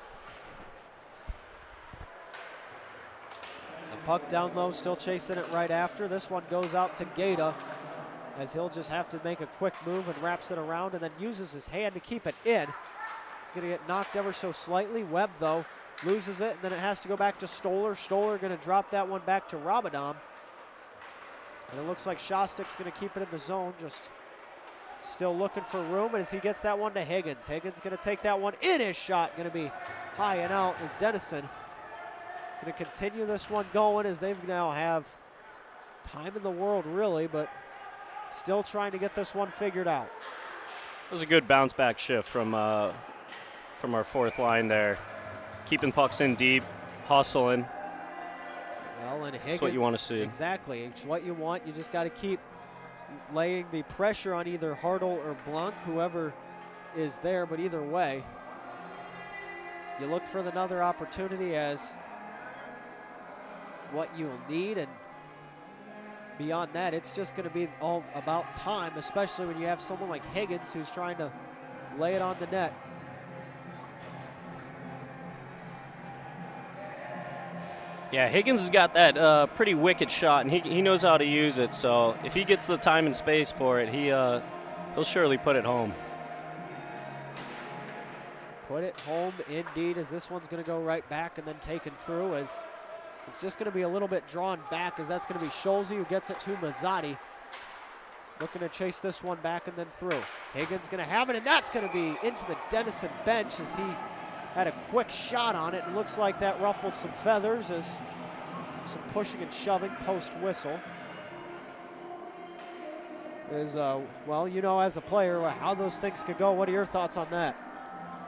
The puck down low, still chasing it right after. This one goes out to Gaeta as he'll just have to make a quick move and wraps it around and then uses his hand to keep it in. He's going to get knocked ever so slightly. Webb, though, loses it, and then it has to go back to Stoller. Stoller going to drop that one back to Ramadan. And it looks like Shostak's going to keep it in the zone, just still looking for room. And as he gets that one to Higgins, Higgins going to take that one in his shot, going to be high and out as Dennison going to continue this one going as they now have time in the world, really, but still trying to get this one figured out. It was a good bounce back shift from our fourth line there. Keeping pucks in deep, hustling. Well, and Higgins, that's what you want to see. Exactly. It's what you want. You just got to keep laying the pressure on either Hartle or Blanc, whoever is there, but either way, you look for another opportunity as what you'll need, and beyond that, it's just going to be all about time, especially when you have someone like Higgins who's trying to lay it on the net. Yeah, Higgins has got that pretty wicked shot, and he knows how to use it. So if he gets the time and space for it, he'll surely put it home. Put it home indeed, as this one's going to go right back and then taken through, as it's just going to be a little bit drawn back, as that's going to be Scholze who gets it to Mazzotti. Looking to chase this one back and then through. Higgins going to have it, and that's going to be into the Dennison bench as he had a quick shot on it. It looks like that ruffled some feathers as some pushing and shoving post whistle. Well, you know, as a player, how those things could go. What are your thoughts on that?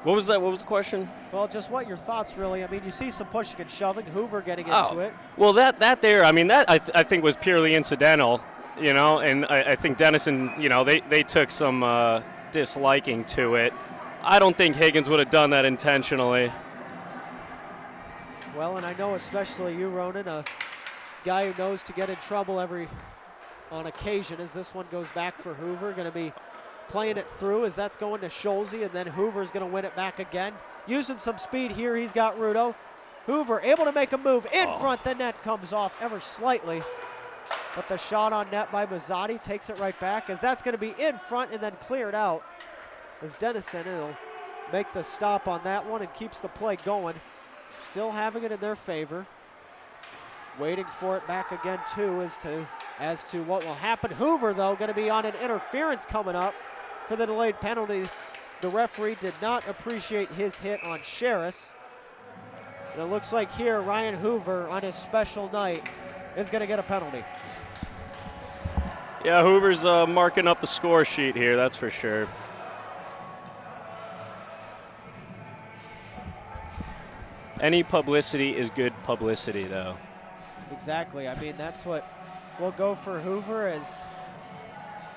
What was that? What was the question? Well, just what your thoughts, really. I mean, you see some pushing and shoving, Hoover getting into it. Well, that there, I mean, that I think was purely incidental, you know, and I think Dennison, you know, they took some disliking to it. I don't think Higgins would have done that intentionally. Well, and I know especially you, Ronan, a guy who knows to get in trouble on occasion, as this one goes back for Hoover. Going to be playing it through as that's going to Scholze, and then Hoover's going to win it back again. Using some speed here, he's got Rudo. Hoover able to make a move in front. The net comes off ever slightly, but the shot on net by Mazzotti takes it right back, as that's going to be in front and then cleared out, as Dennison will make the stop on that one and keeps the play going. Still having it in their favor. Waiting for it back again, too, as to what will happen. Hoover, though, going to be on an interference coming up for the delayed penalty. The referee did not appreciate his hit on Sherris. And it looks like here Ryan Hoover, on his special night, is going to get a penalty. Yeah, Hoover's marking up the score sheet here, that's for sure. Any publicity is good publicity, though. Exactly. I mean, that's what will go for Hoover, as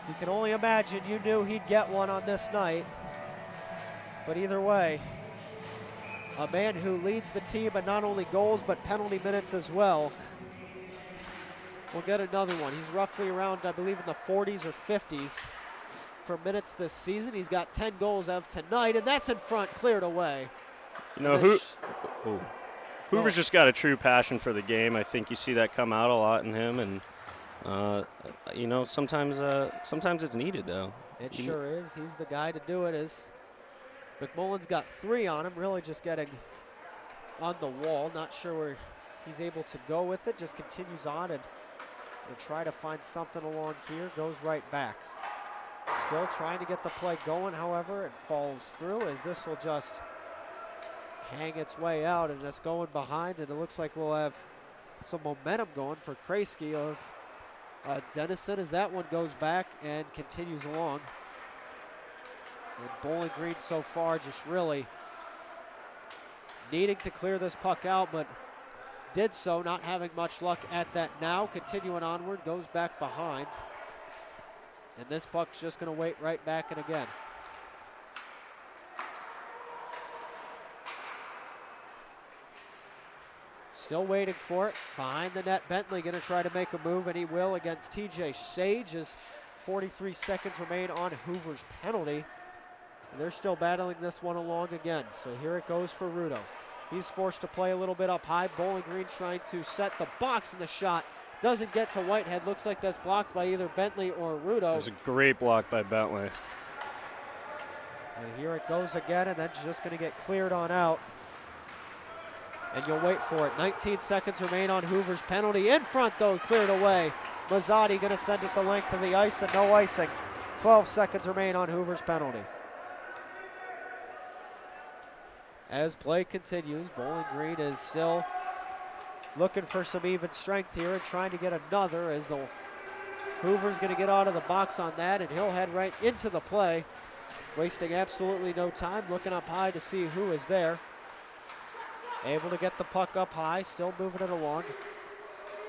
you can only imagine you knew he'd get one on this night. But either way, a man who leads the team in not only goals but penalty minutes as well will get another one. He's roughly around, I believe, in the 40s or 50s for minutes this season. He's got 10 goals of tonight, and that's in front, cleared away. You know, Hoover's just got a true passion for the game. I think you see that come out a lot in him, and you know, sometimes it's needed, though. It sure is. He's the guy to do it. As McMullen's got 3 on him, really just getting on the wall. Not sure where he's able to go with it. Just continues on and will try to find something along here. Goes right back. Still trying to get the play going, however, it falls through, as this will just hang its way out, and it's going behind, and it looks like we'll have some momentum going for Kreisky of Dennison, as that one goes back and continues along. And Bowling Green so far just really needing to clear this puck out, but did so, not having much luck at that now. Continuing onward, goes back behind, and this puck's just going to wait right back in again. Still waiting for it. Behind the net, Bentley going to try to make a move, and he will against TJ Sage, as 43 seconds remain on Hoover's penalty. And they're still battling this one along again. So here it goes for Rudo. He's forced to play a little bit up high. Bowling Green trying to set the box, and the shot doesn't get to Whitehead. Looks like that's blocked by either Bentley or Rudo. There's a great block by Bentley. And here it goes again, and then just going to get cleared on out. And you'll wait for it. 19 seconds remain on Hoover's penalty. In front, though, cleared away. Mazzotti going to send it the length of the ice, and no icing. 12 seconds remain on Hoover's penalty. As play continues, Bowling Green is still looking for some even strength here and trying to get another, as the Hoover's going to get out of the box on that, and he'll head right into the play, wasting absolutely no time, looking up high to see who is there. Able to get the puck up high, still moving it along.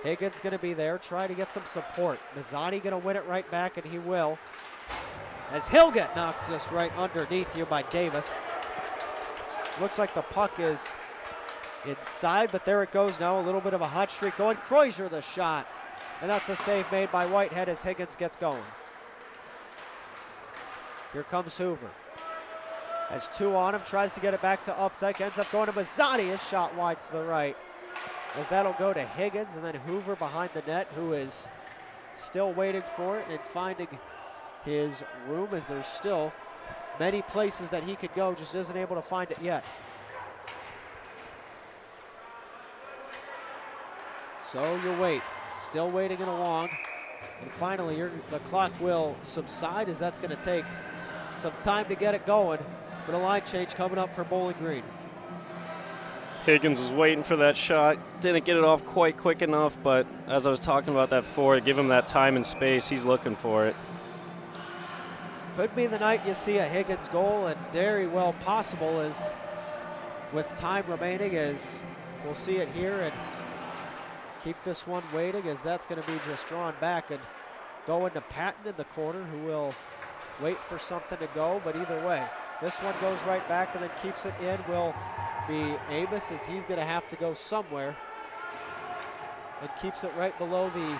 Higgins going to be there, trying to get some support. Mazzotti going to win it right back, and he will, as he'll get knocked just right underneath you by Davis. Looks like the puck is inside, but there it goes now. A little bit of a hot streak going. Kreuzer the shot, and that's a save made by Whitehead as Higgins gets going. Here comes Hoover. Has two on him, tries to get it back to Updike, ends up going to Mazzotti. His shot wide to the right, as that'll go to Higgins, and then Hoover behind the net, who is still waiting for it and finding his room, as there's still many places that he could go, just isn't able to find it yet. So you wait, still waiting it along, and finally the clock will subside, as that's going to take some time to get it going, but a line change coming up for Bowling Green. Higgins was waiting for that shot, didn't get it off quite quick enough, but as I was talking about that before, to give him that time and space, he's looking for it. Could be the night you see a Higgins goal, and very well possible, as with time remaining, as we'll see it here, and keep this one waiting, as that's going to be just drawn back and go into Patton in the corner, who will wait for something to go, but either way, this one goes right back and then keeps it in will be Amos, as he's going to have to go somewhere, and keeps it right below the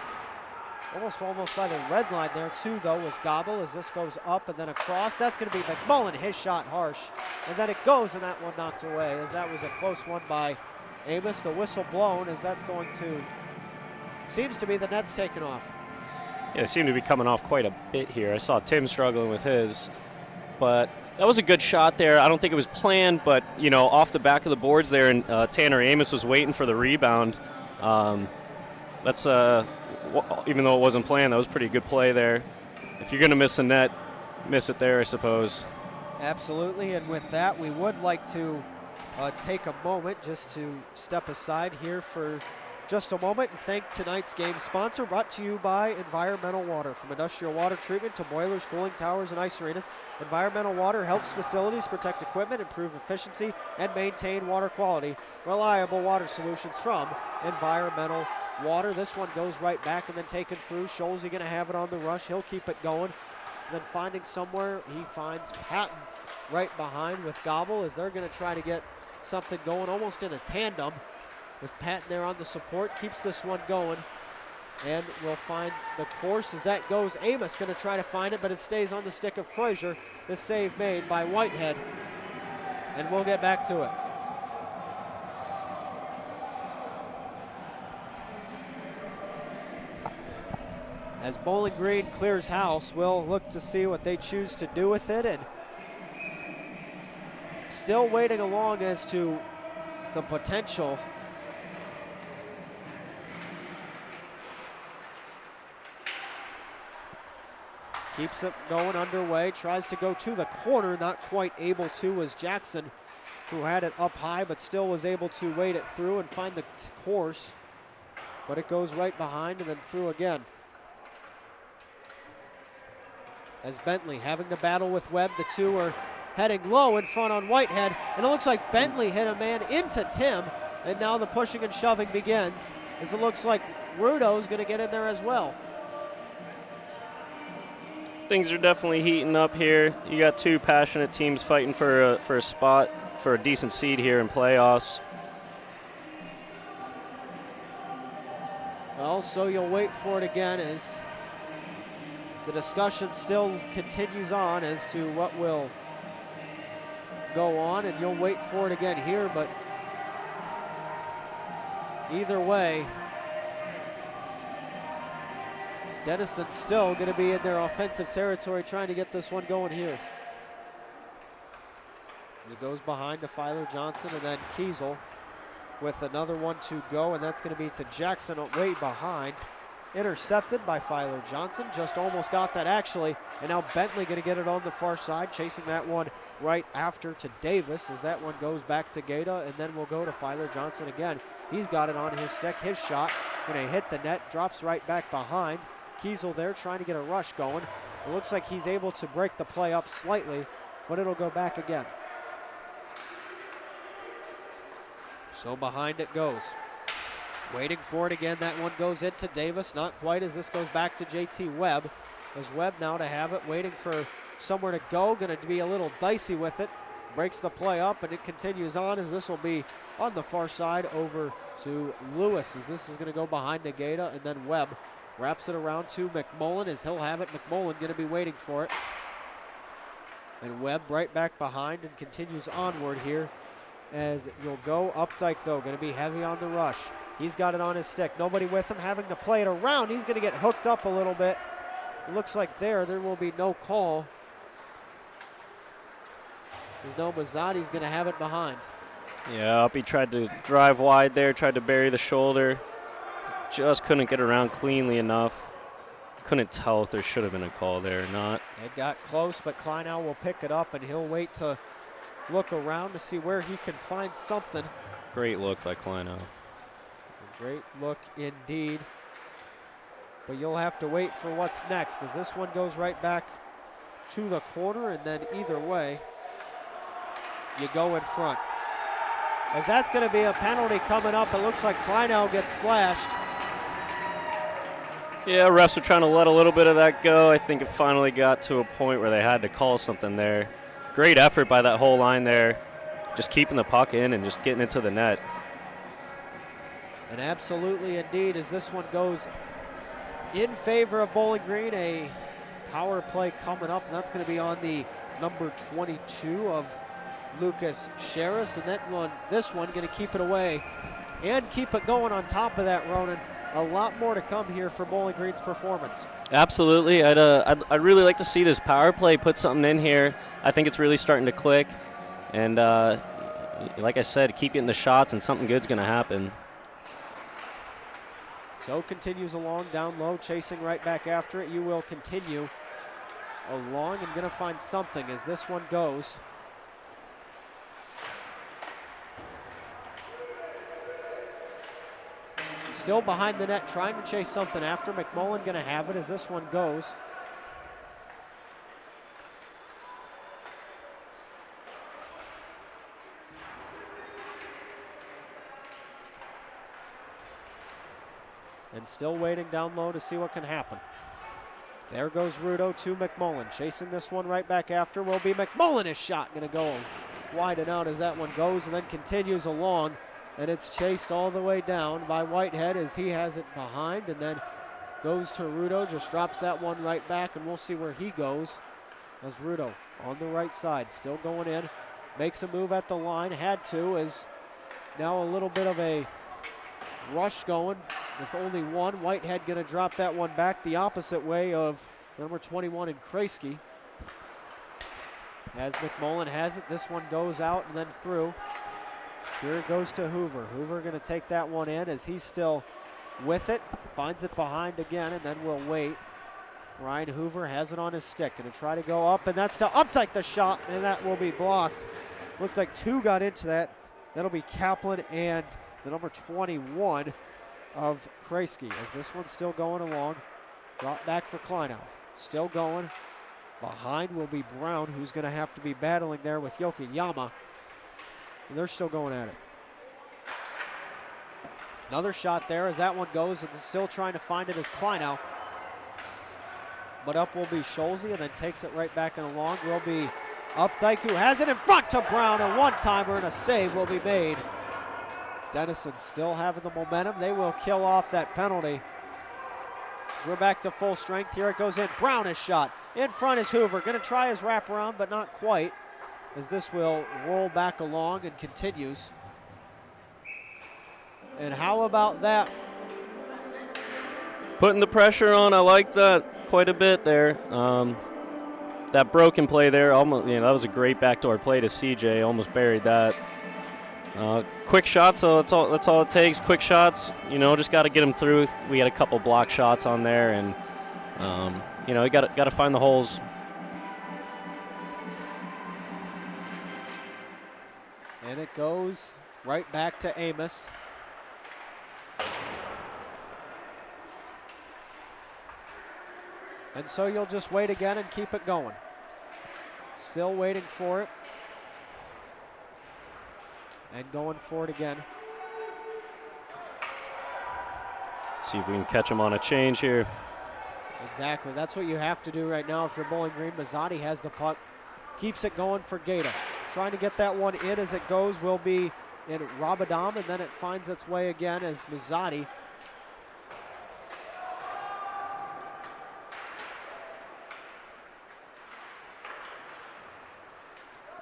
almost by the red line there too, though, was Gobble, as this goes up and then across. That's going to be McMullen, his shot harsh, and then it goes, and that one knocked away, as that was a close one by Amos. The whistle blown, as that's going to, seems to be the net's taken off. Yeah, they seem to be coming off quite a bit here. I saw Tim struggling with his, but that was a good shot there. I don't think it was planned, but, you know, off the back of the boards there, and Tanner Amos was waiting for the rebound. That's even though it wasn't planned, that was pretty good play there. If you're going to miss the net, miss it there, I suppose. Absolutely, and with that, we would like to take a moment just to step aside here for just a moment and thank tonight's game sponsor, brought to you by Environmental Water. From industrial water treatment to boilers, cooling towers, and ice arenas, Environmental Water helps facilities protect equipment, improve efficiency, and maintain water quality. Reliable water solutions from Environmental Water. This one goes right back and then taken through. Scholes going to have it on the rush. He'll keep it going. Then finding somewhere, he finds Patton right behind with Gobble, as they're going to try to get something going almost in a tandem with Patton there on the support. Keeps this one going, and we'll find the course as that goes. Amos going to try to find it, but it stays on the stick of Kreuzer. The save made by Whitehead, and we'll get back to it. As Bowling Green clears house, we'll look to see what they choose to do with it, and still waiting along as to the potential. Keeps it going underway, tries to go to the corner, not quite able to, as Jackson, who had it up high but still was able to wade it through and find the course. But it goes right behind and then through again. As Bentley having to battle with Webb, the two are heading low in front on Whitehead, and it looks like Bentley hit a man into Tim, and now the pushing and shoving begins, as it looks like Rudo's going to get in there as well. Things are definitely heating up here. You got two passionate teams fighting for a spot, for a decent seed here in playoffs. Well, so you'll wait for it again as the discussion still continues on as to what will go on, and you'll wait for it again here, but either way, Dennison's still going to be in their offensive territory trying to get this one going here. It goes behind to Filer Johnson, and then Kiesel with another one to go, and that's going to be to Jackson way behind. Intercepted by Filer Johnson, just almost got that actually, and now Bentley going to get it on the far side, chasing that one right after to Davis as that one goes back to Gata, and then we'll go to Filer Johnson again. He's got it on his stick, his shot, going to hit the net, drops right back behind. Kiesel there trying to get a rush going. It looks like he's able to break the play up slightly, but it'll go back again. So behind it goes. Waiting for it again, that one goes into Davis, not quite as this goes back to JT Webb. As Webb now to have it, waiting for somewhere to go, gonna be a little dicey with it. Breaks the play up and it continues on as this will be on the far side over to Lewis as this is gonna go behind Negata, and then Webb wraps it around to McMullen as he'll have it. McMullen gonna be waiting for it. And Webb right back behind and continues onward here as you'll go. Updike though, gonna be heavy on the rush. He's got it on his stick. Nobody with him, having to play it around. He's going to get hooked up a little bit. It looks like there will be no call. As no Mazzotti's going to have it behind. Yeah, he tried to drive wide there, tried to bury the shoulder. Just couldn't get around cleanly enough. Couldn't tell if there should have been a call there or not. It got close, but Kleinow will pick it up, and he'll wait to look around to see where he can find something. Great look by Kleinow. Great look indeed. But you'll have to wait for what's next as this one goes right back to the corner, and then either way, you go in front. As that's going to be a penalty coming up, it looks like Kleinow gets slashed. Yeah, refs are trying to let a little bit of that go. I think it finally got to a point where they had to call something there. Great effort by that whole line there, just keeping the puck in and just getting it to the net. And absolutely indeed, as this one goes in favor of Bowling Green, a power play coming up, and that's going to be on the number 22 of Lucas Sherris, and this one going to keep it away and keep it going on top of that, Ronan. A lot more to come here for Bowling Green's performance. Absolutely. I'd really like to see this power play put something in here. I think it's really starting to click, and like I said, keep getting the shots and something good's going to happen. So continues along down low, chasing right back after it. You will continue along and going to find something as this one goes. Still behind the net, trying to chase something after. McMullen going to have it as this one goes. And still waiting down low to see what can happen. There goes Rudo to McMullen. Chasing this one right back after will be McMullen. His shot going to go wide and out as that one goes and then continues along. And it's chased all the way down by Whitehead as he has it behind. And then goes to Rudo, just drops that one right back. And we'll see where he goes as Rudo on the right side. Still going in. Makes a move at the line. Had to, as now a little bit of a rush going with only one. Whitehead going to drop that one back the opposite way of number 21 in Kreisky. As McMullen has it, this one goes out and then through. Here it goes to Hoover. Hoover going to take that one in as he's still with it. Finds it behind again, and then we'll wait. Ryan Hoover has it on his stick. Going to try to go up, and that's to Updike the shot, and that will be blocked. Looked like two got into that. That'll be Kaplan and the number 21 of Kreisky, as this one's still going along. Drop back for Kleinow. Still going. Behind will be Brown, who's going to have to be battling there with Yokoyama. And they're still going at it. Another shot there as that one goes, and still trying to find it as Kleinow. But up will be Scholze, and then takes it right back and along will be Updike, who has it in front to Brown. A one-timer and a save will be made. Dennison still having the momentum. They will kill off that penalty. As we're back to full strength. Here it goes in. Brown is shot. In front is Hoover. Going to try his wraparound, but not quite, as this will roll back along and continues. And how about that? Putting the pressure on, I like that quite a bit there. that broken play there, almost, that was a great backdoor play to CJ. Almost buried that. Quick shots, so that's all it takes. Quick shots, just got to get them through. We had a couple block shots on there, and you got to find the holes. And it goes right back to Amos. And so you'll just wait again and keep it going. Still waiting for it. And going for it again. See if we can catch him on a change here. Exactly. That's what you have to do right now if you're Bowling Green. Mazzotti has the puck. Keeps it going for Gaeta. Trying to get that one in as it goes will be in Rabadam, and then it finds its way again as Mazzotti.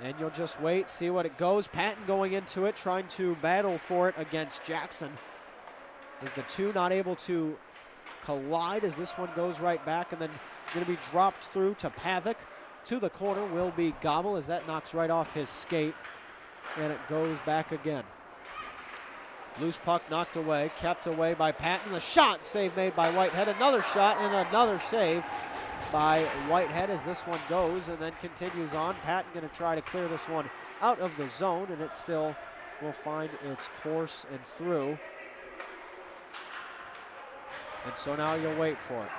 And you'll just wait, see what it goes. Patton going into it, trying to battle for it against Jackson. Is the two not able to collide as this one goes right back, and then going to be dropped through to Pavic. To the corner will be Gobble as that knocks right off his skate, and it goes back again. Loose puck knocked away, kept away by Patton. The shot, save made by Whitehead. Another shot and another save by Whitehead as this one goes and then continues on. Patton going to try to clear this one out of the zone, and it still will find its course and through. And so now you'll wait for it.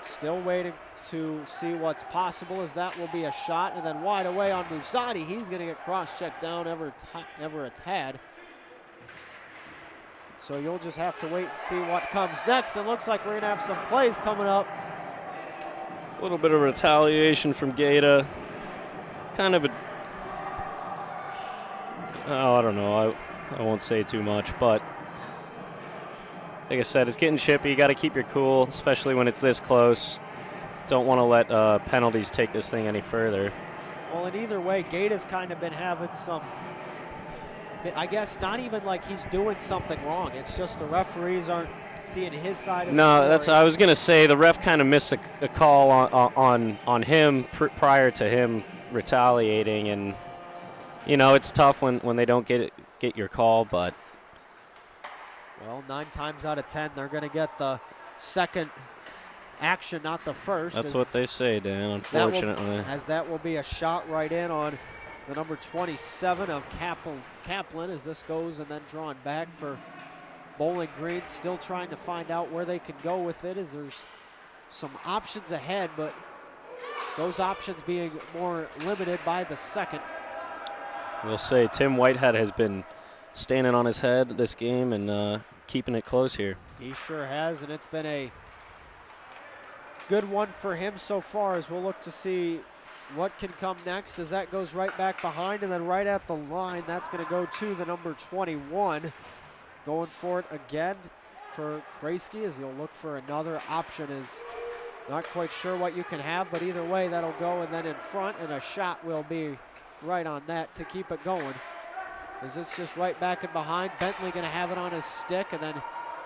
Still waiting to see what's possible, as that will be a shot, and then wide away on Musati. He's going to get cross-checked down ever a tad. So you'll just have to wait and see what comes next. It looks like we're going to have some plays coming up. A little bit of retaliation from Gaeta. Kind of a, I don't know. I won't say too much, but like I said, it's getting chippy. You got to keep your cool, especially when it's this close. Don't want to let penalties take this thing any further. Well, in either way, Gaeta's kind of been having some, I guess not even like he's doing something wrong. It's just the referees aren't seeing his side of the story. No, I was going to say the ref kind of missed a call on him prior to him retaliating, and it's tough when they don't get your call, but well, 9 times out of 10 they're going to get the second action, not the first. That's what they say, Dan, unfortunately. That will be a shot right in on the number 27 of Kaplan as this goes and then drawn back for Bowling Green. Still trying to find out where they can go with it, as there's some options ahead, but those options being more limited by the second. We'll say Tim Whitehead has been standing on his head this game and keeping it close here. He sure has, and it's been a good one for him so far, as we'll look to see what can come next as that goes right back behind, and then right at the line, that's going to go to the number 21. Going for it again for Kreisky, as he'll look for another option. Is not quite sure what you can have, but either way, that'll go, and then in front, and a shot will be right on that to keep it going. As it's just right back and behind. Bentley going to have it on his stick, and then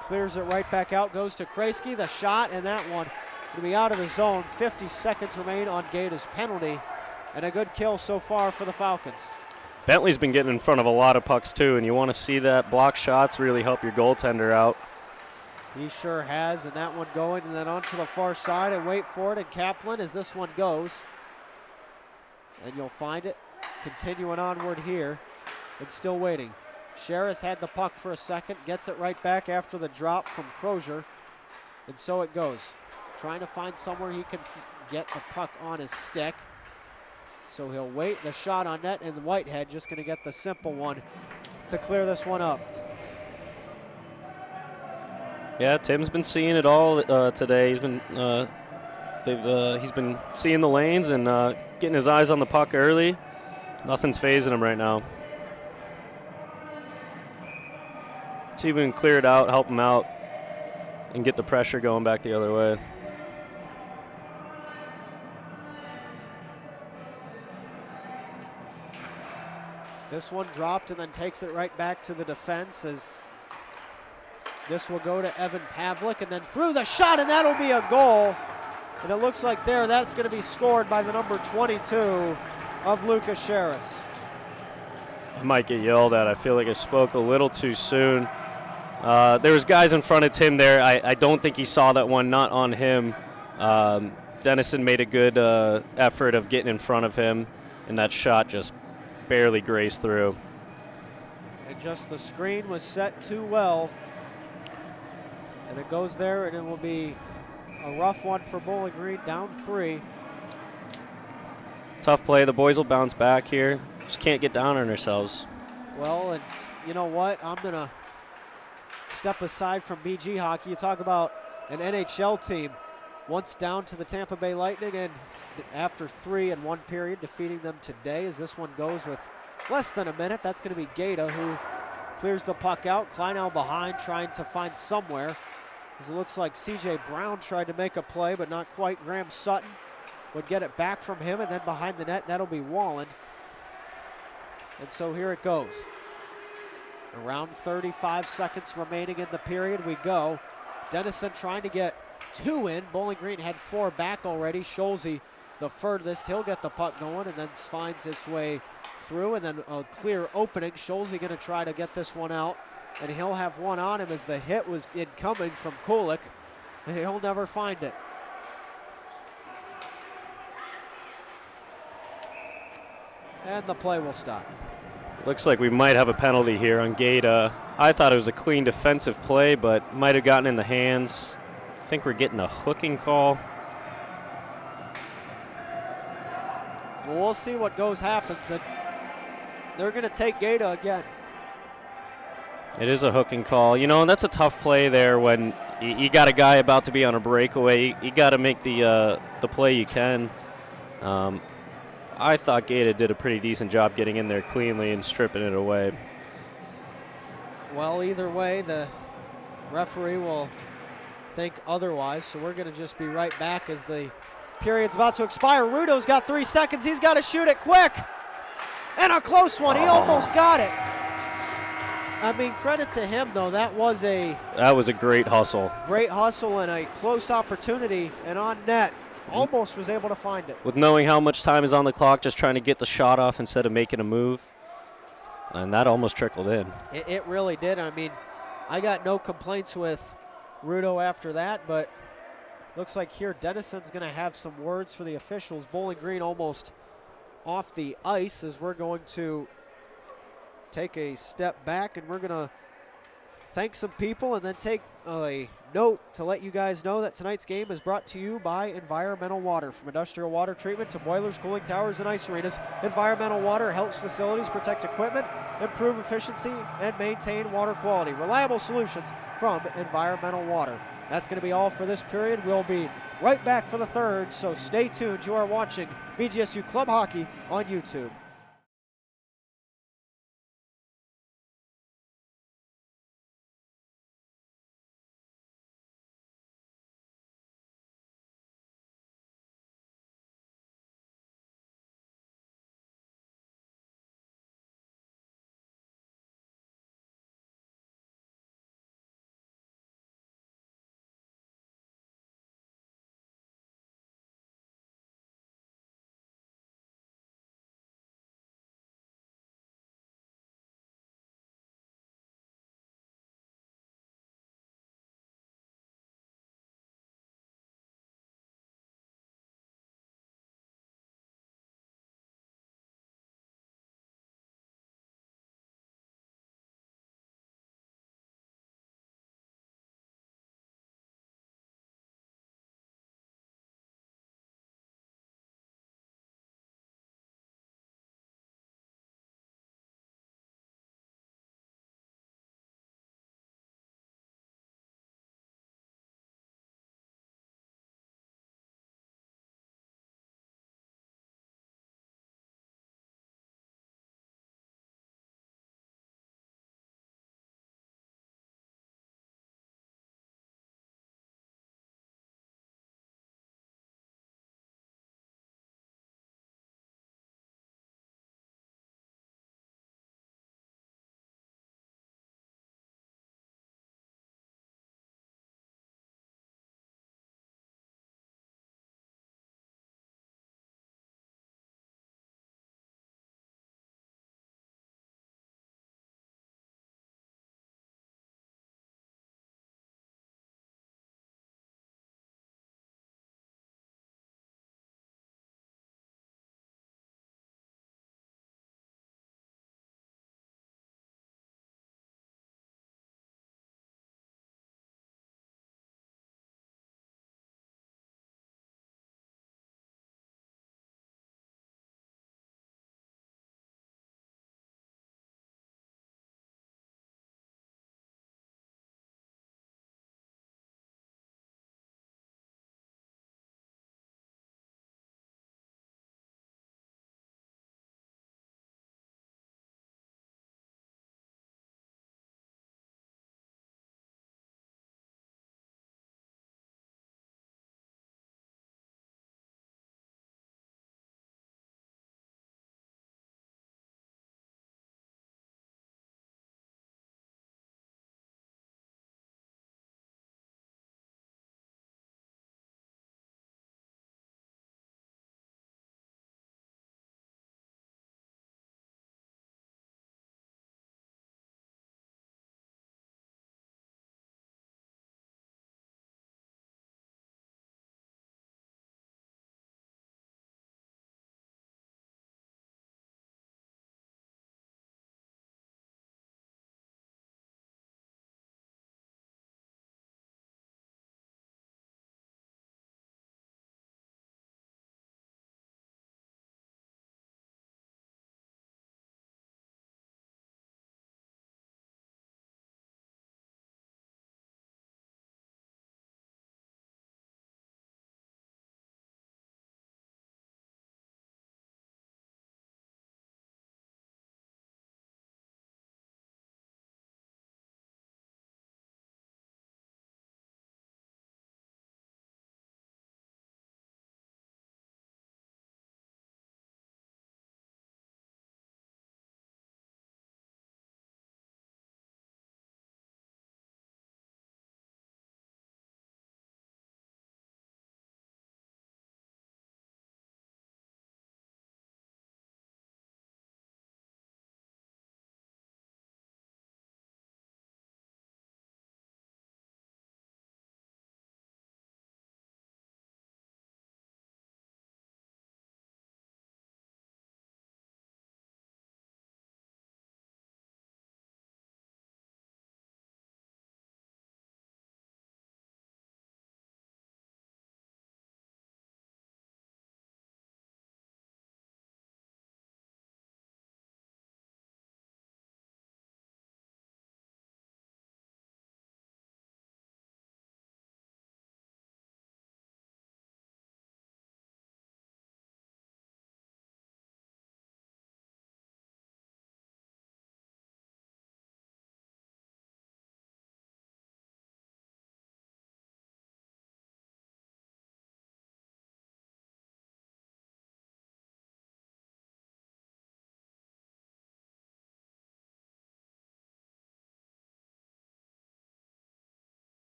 clears it right back out, goes to Kreisky, the shot, and that one going to be out of the zone. 50 seconds remain on Gaeta's penalty, and a good kill so far for the Falcons. Bentley's been getting in front of a lot of pucks too, and you want to see that. Block shots really help your goaltender out. He sure has, and that one going, and then onto the far side, and wait for it, and Kaplan as this one goes. And you'll find it continuing onward here, and still waiting. Sherris had the puck for a second, gets it right back after the drop from Crozier, and so it goes. Trying to find somewhere he can get the puck on his stick. So he'll wait the shot on net, and Whitehead just going to get the simple one to clear this one up. Yeah, Tim's been seeing it all today. He's been he's been seeing the lanes and getting his eyes on the puck early. Nothing's phasing him right now. See if we can clear it out, help him out, and get the pressure going back the other way. This one dropped and then takes it right back to the defense, as this will go to Evan Pavlik, and then through the shot, and that'll be a goal. And it looks like that's going to be scored by the number 22 of Lucas Sherris. I might get yelled at. I feel like I spoke a little too soon. There was guys in front of Tim there. I don't think he saw that one, not on him. Dennison made a good effort of getting in front of him, and that shot just barely grazed through. And just the screen was set too well. And it goes there, and it will be a rough one for Bowling Green, down 3. Tough play. The boys will bounce back here. Just can't get down on ourselves. Well, and you know what? I'm going to step aside from BG hockey. You talk about an NHL team once down to the Tampa Bay Lightning, and after 3 in 1 period, defeating them today as this one goes with less than a minute. That's going to be Gaeta who clears the puck out. Kleinau behind, trying to find somewhere. As it looks like C.J. Brown tried to make a play, but not quite. Graham Sutton would get it back from him, and then behind the net, that'll be Wallen. And so here it goes. Around 35 seconds remaining in the period we go. Dennison trying to get 2 in. Bowling Green had 4 back already. Scholze the furthest. He'll get the puck going and then finds its way through, and then a clear opening. Scholze going to try to get this one out, and he'll have one on him as the hit was incoming from Kulik, and he'll never find it. And the play will stop. Looks like we might have a penalty here on Gaeta. I thought it was a clean defensive play, but might have gotten in the hands. I think we're getting a hooking call. Well, we'll see what happens. And they're going to take Gaeta again. It is a hooking call. You know, and that's a tough play there when you got a guy about to be on a breakaway. You got to make the play you can. I thought Gaeta did a pretty decent job getting in there cleanly and stripping it away. Well, either way, the referee will think otherwise, so we're going to just be right back as the period's about to expire. Rudo's got 3 seconds. He's got to shoot it quick. And a close one. He almost got it. I mean, credit to him, though. That was a great hustle. Great hustle and a close opportunity, and on net. Almost was able to find it. With knowing how much time is on the clock, just trying to get the shot off instead of making a move. And that almost trickled in. It really did. I mean, I got no complaints with Rudo after that, but looks like here Dennison's going to have some words for the officials. Bowling Green almost off the ice as we're going to take a step back, and we're going to thank some people and then take a note to let you guys know that tonight's game is brought to you by Environmental Water. From industrial water treatment to boilers, cooling towers, and ice arenas, Environmental Water helps facilities protect equipment, improve efficiency, and maintain water quality. Reliable solutions from Environmental Water. That's going to be all for this period. We'll be right back for the third, so stay tuned. You are watching BGSU Club Hockey on YouTube.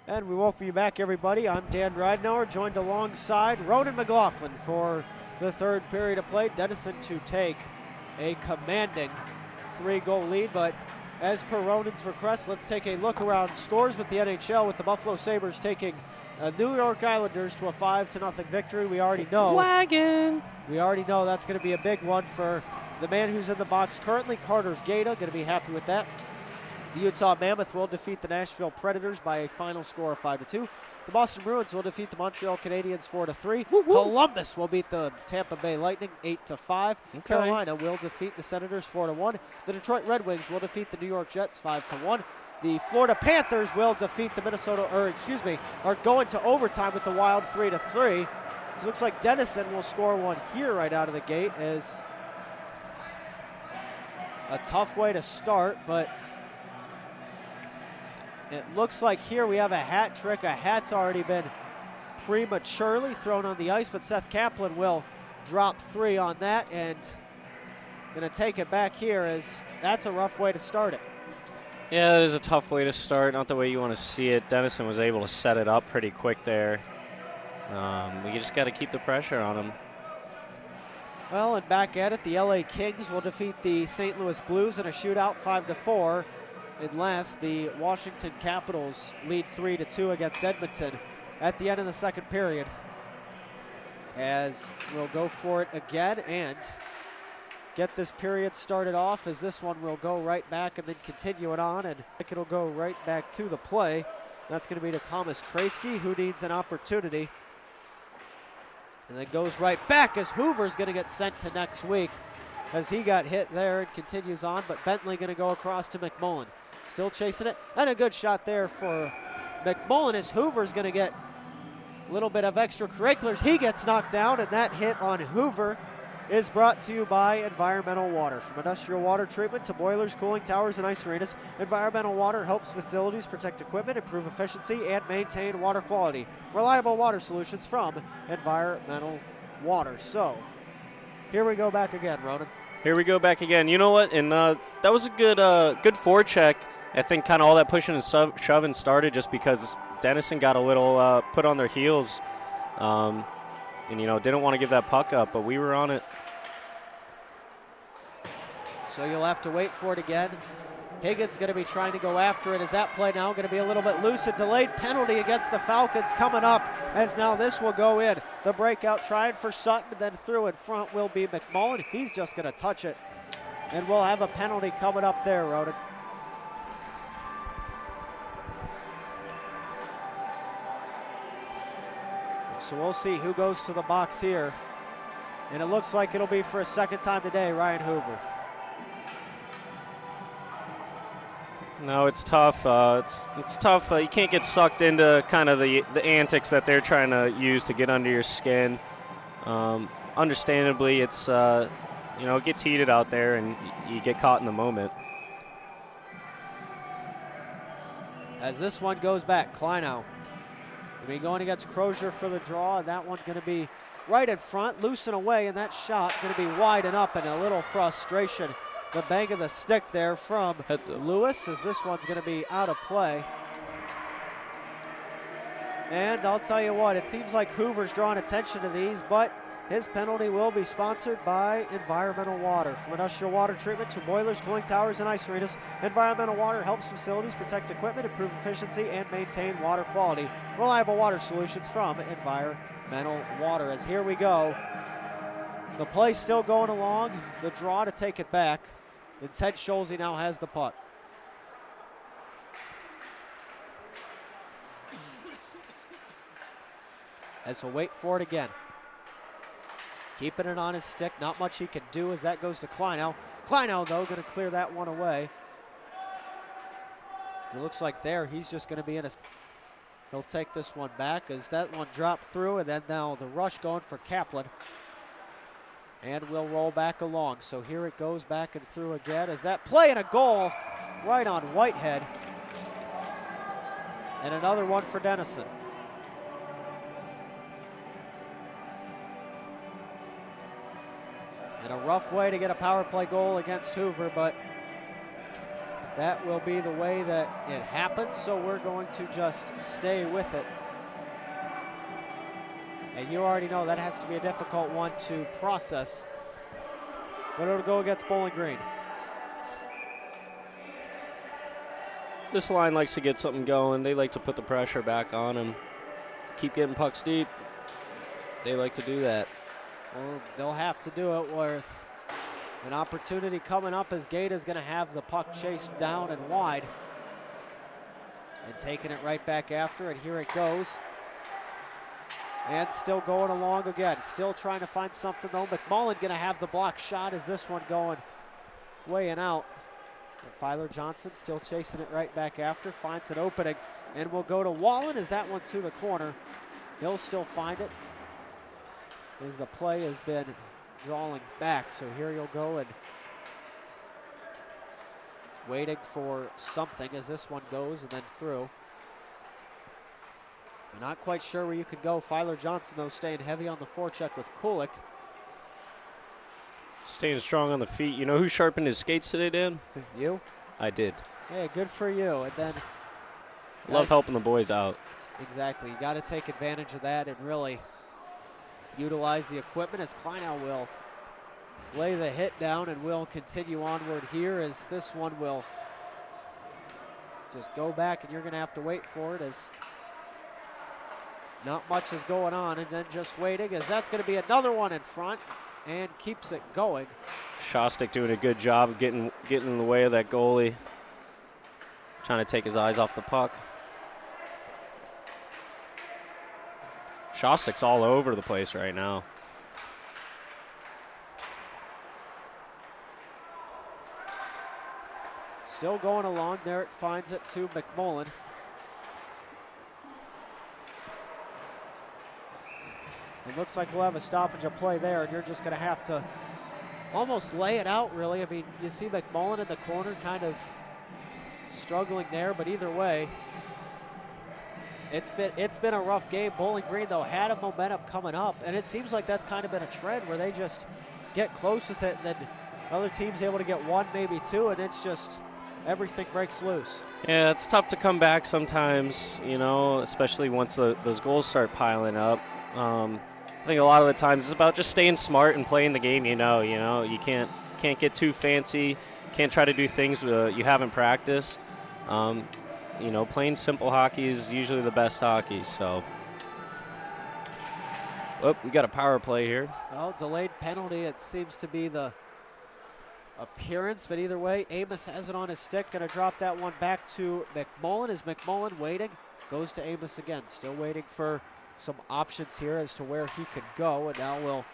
And we welcome you back, everybody. I'm Dan Ridenauer, joined alongside Ronan McLaughlin for the third period of play. Dennison to take a commanding 3-goal lead, but as per Ronan's request, let's take a look around scores with the NHL, with the Buffalo Sabres taking New York Islanders to a 5-0 victory. We already know that's going to be a big one for the man who's in the box currently, Carter Gata. Going to be happy with that. The Utah Mammoth will defeat the Nashville Predators by a final score of 5-2. The Boston Bruins will defeat the Montreal Canadiens 4-3. Columbus will beat the Tampa Bay Lightning 8-5. Okay. Carolina will defeat the Senators 4-1. The Detroit Red Wings will defeat the New York Jets 5-1. The Florida Panthers will defeat the are going to overtime with the Wild 3-3. It looks like Dennison will score one here right out of the gate, as a tough way to start, but it looks like here we have a hat trick. A hat's already been prematurely thrown on the ice, but Seth Kaplan will drop 3 on that, and going to take it back here, as that's a rough way to start it. Yeah, that is a tough way to start. Not the way you want to see it. Dennison was able to set it up pretty quick there. We just got to keep the pressure on them. Well, and back at it, the LA Kings will defeat the St. Louis Blues in a shootout 5-4. Unless the Washington Capitals lead 3-2 against Edmonton at the end of the second period. As we'll go for it again and get this period started off, as this one will go right back and then continue it on, and it'll go right back to the play. That's going to be to Thomas Kreisky, who needs an opportunity. And then goes right back, as Hoover's going to get sent to next week, as he got hit there and continues on, but Bentley going to go across to McMullen. Still chasing it, and a good shot there for McMullen, as Hoover's going to get a little bit of extracurriculars. He gets knocked down, and that hit on Hoover is brought to you by Environmental Water. From industrial water treatment to boilers, cooling towers, and ice arenas, Environmental Water helps facilities protect equipment, improve efficiency, and maintain water quality. Reliable water solutions from Environmental Water. So, here we go back again, Ronan. Here we go back again. You know what? And that was a good forecheck. I think kind of all that pushing and shoving started just because Dennison got a little put on their heels. And, didn't want to give that puck up, but we were on it. So you'll have to wait for it again. Higgins going to be trying to go after it. Is that play now going to be a little bit loose? A delayed penalty against the Falcons coming up, as now this will go in. The breakout trying for Sutton, then through in front will be McMullen. He's just going to touch it. And we'll have a penalty coming up there, Ronan. So we'll see who goes to the box here. And it looks like it'll be for a second time today, Ryan Hoover. No, it's tough. It's tough. You can't get sucked into kind of the antics that they're trying to use to get under your skin. Understandably, it's it gets heated out there, and you get caught in the moment. As this one goes back, Kleinow going to be going against Crozier for the draw, and that one going to be right in front, loose and away, and that shot going to be wide and up, and a little frustration. The bang of the stick there from Lewis, as this one's going to be out of play. And I'll tell you what, it seems like Hoover's drawing attention to these, but his penalty will be sponsored by Environmental Water. From industrial water treatment to boilers, cooling towers, and ice arenas, Environmental Water helps facilities protect equipment, improve efficiency, and maintain water quality. Reliable water solutions from Environmental Water. As here we go, the play still going along, the draw to take it back. And Ted Scholze now has the puck. As he'll wait for it again. Keeping it on his stick, not much he can do as that goes to Kleinow. Kleinow, though, going to clear that one away. It looks like there he's just going to be in a... He'll take this one back as that one dropped through, and then now the rush going for Kaplan. And we'll roll back along. So here it goes back and through again as that play and a goal right on Whitehead. And another one for Dennison. And a rough way to get a power play goal against Hoover, but that will be the way that it happens, so we're going to just stay with it. And you already know that has to be a difficult one to process. But it'll go against Bowling Green. This line likes to get something going. They like to put the pressure back on them. Keep getting pucks deep. They like to do that. Well, they'll have to do it with an opportunity coming up as Gaeta's going to have the puck chased down and wide. And taking it right back after, and here it goes. And still going along again. Still trying to find something though. McMullen going to have the block shot as this one going way and out. And Filer Johnson still chasing it right back after. Finds an opening and will go to Wallen as that one to the corner. He'll still find it as the play has been drawing back. So here you'll go and waiting for something as this one goes and then through. Not quite sure where you could go. Filer Johnson, though, staying heavy on the forecheck with Kulik. Staying strong on the feet. You know who sharpened his skates today, Dan? You? I did. Hey, good for you. And then Love helping the boys out. Exactly. You got to take advantage of that and really utilize the equipment as Kleinau will lay the hit down and will continue onward here as this one will just go back, and you're going to have to wait for it as not much is going on, and then just waiting as that's going to be another one in front and keeps it going. Shostak doing a good job of getting in the way of that goalie. Trying to take his eyes off the puck. Shostak's all over the place right now. Still going along there. It finds it to McMullen. It looks like we'll have a stoppage of play there, and you're just going to have to almost lay it out, really. I mean, you see McMullen in the corner kind of struggling there, but either way, it's been a rough game. Bowling Green, though, had a momentum coming up, and it seems like that's kind of been a trend where they just get close with it, and then other teams able to get one, maybe two, and it's just everything breaks loose. Yeah, it's tough to come back sometimes, you know, especially once those goals start piling up. I think a lot of the times it's about just staying smart and playing the game. You know, you can't get too fancy, can't try to do things you haven't practiced. You know, playing simple hockey is usually the best hockey. So, oh, we got a power play here. Well, delayed penalty. It seems to be the appearance, but either way, Amos has it on his stick. Going to drop that one back to McMullen. Is McMullen waiting? Goes to Amos again. Still waiting for some options here as to where he could go, and now we'll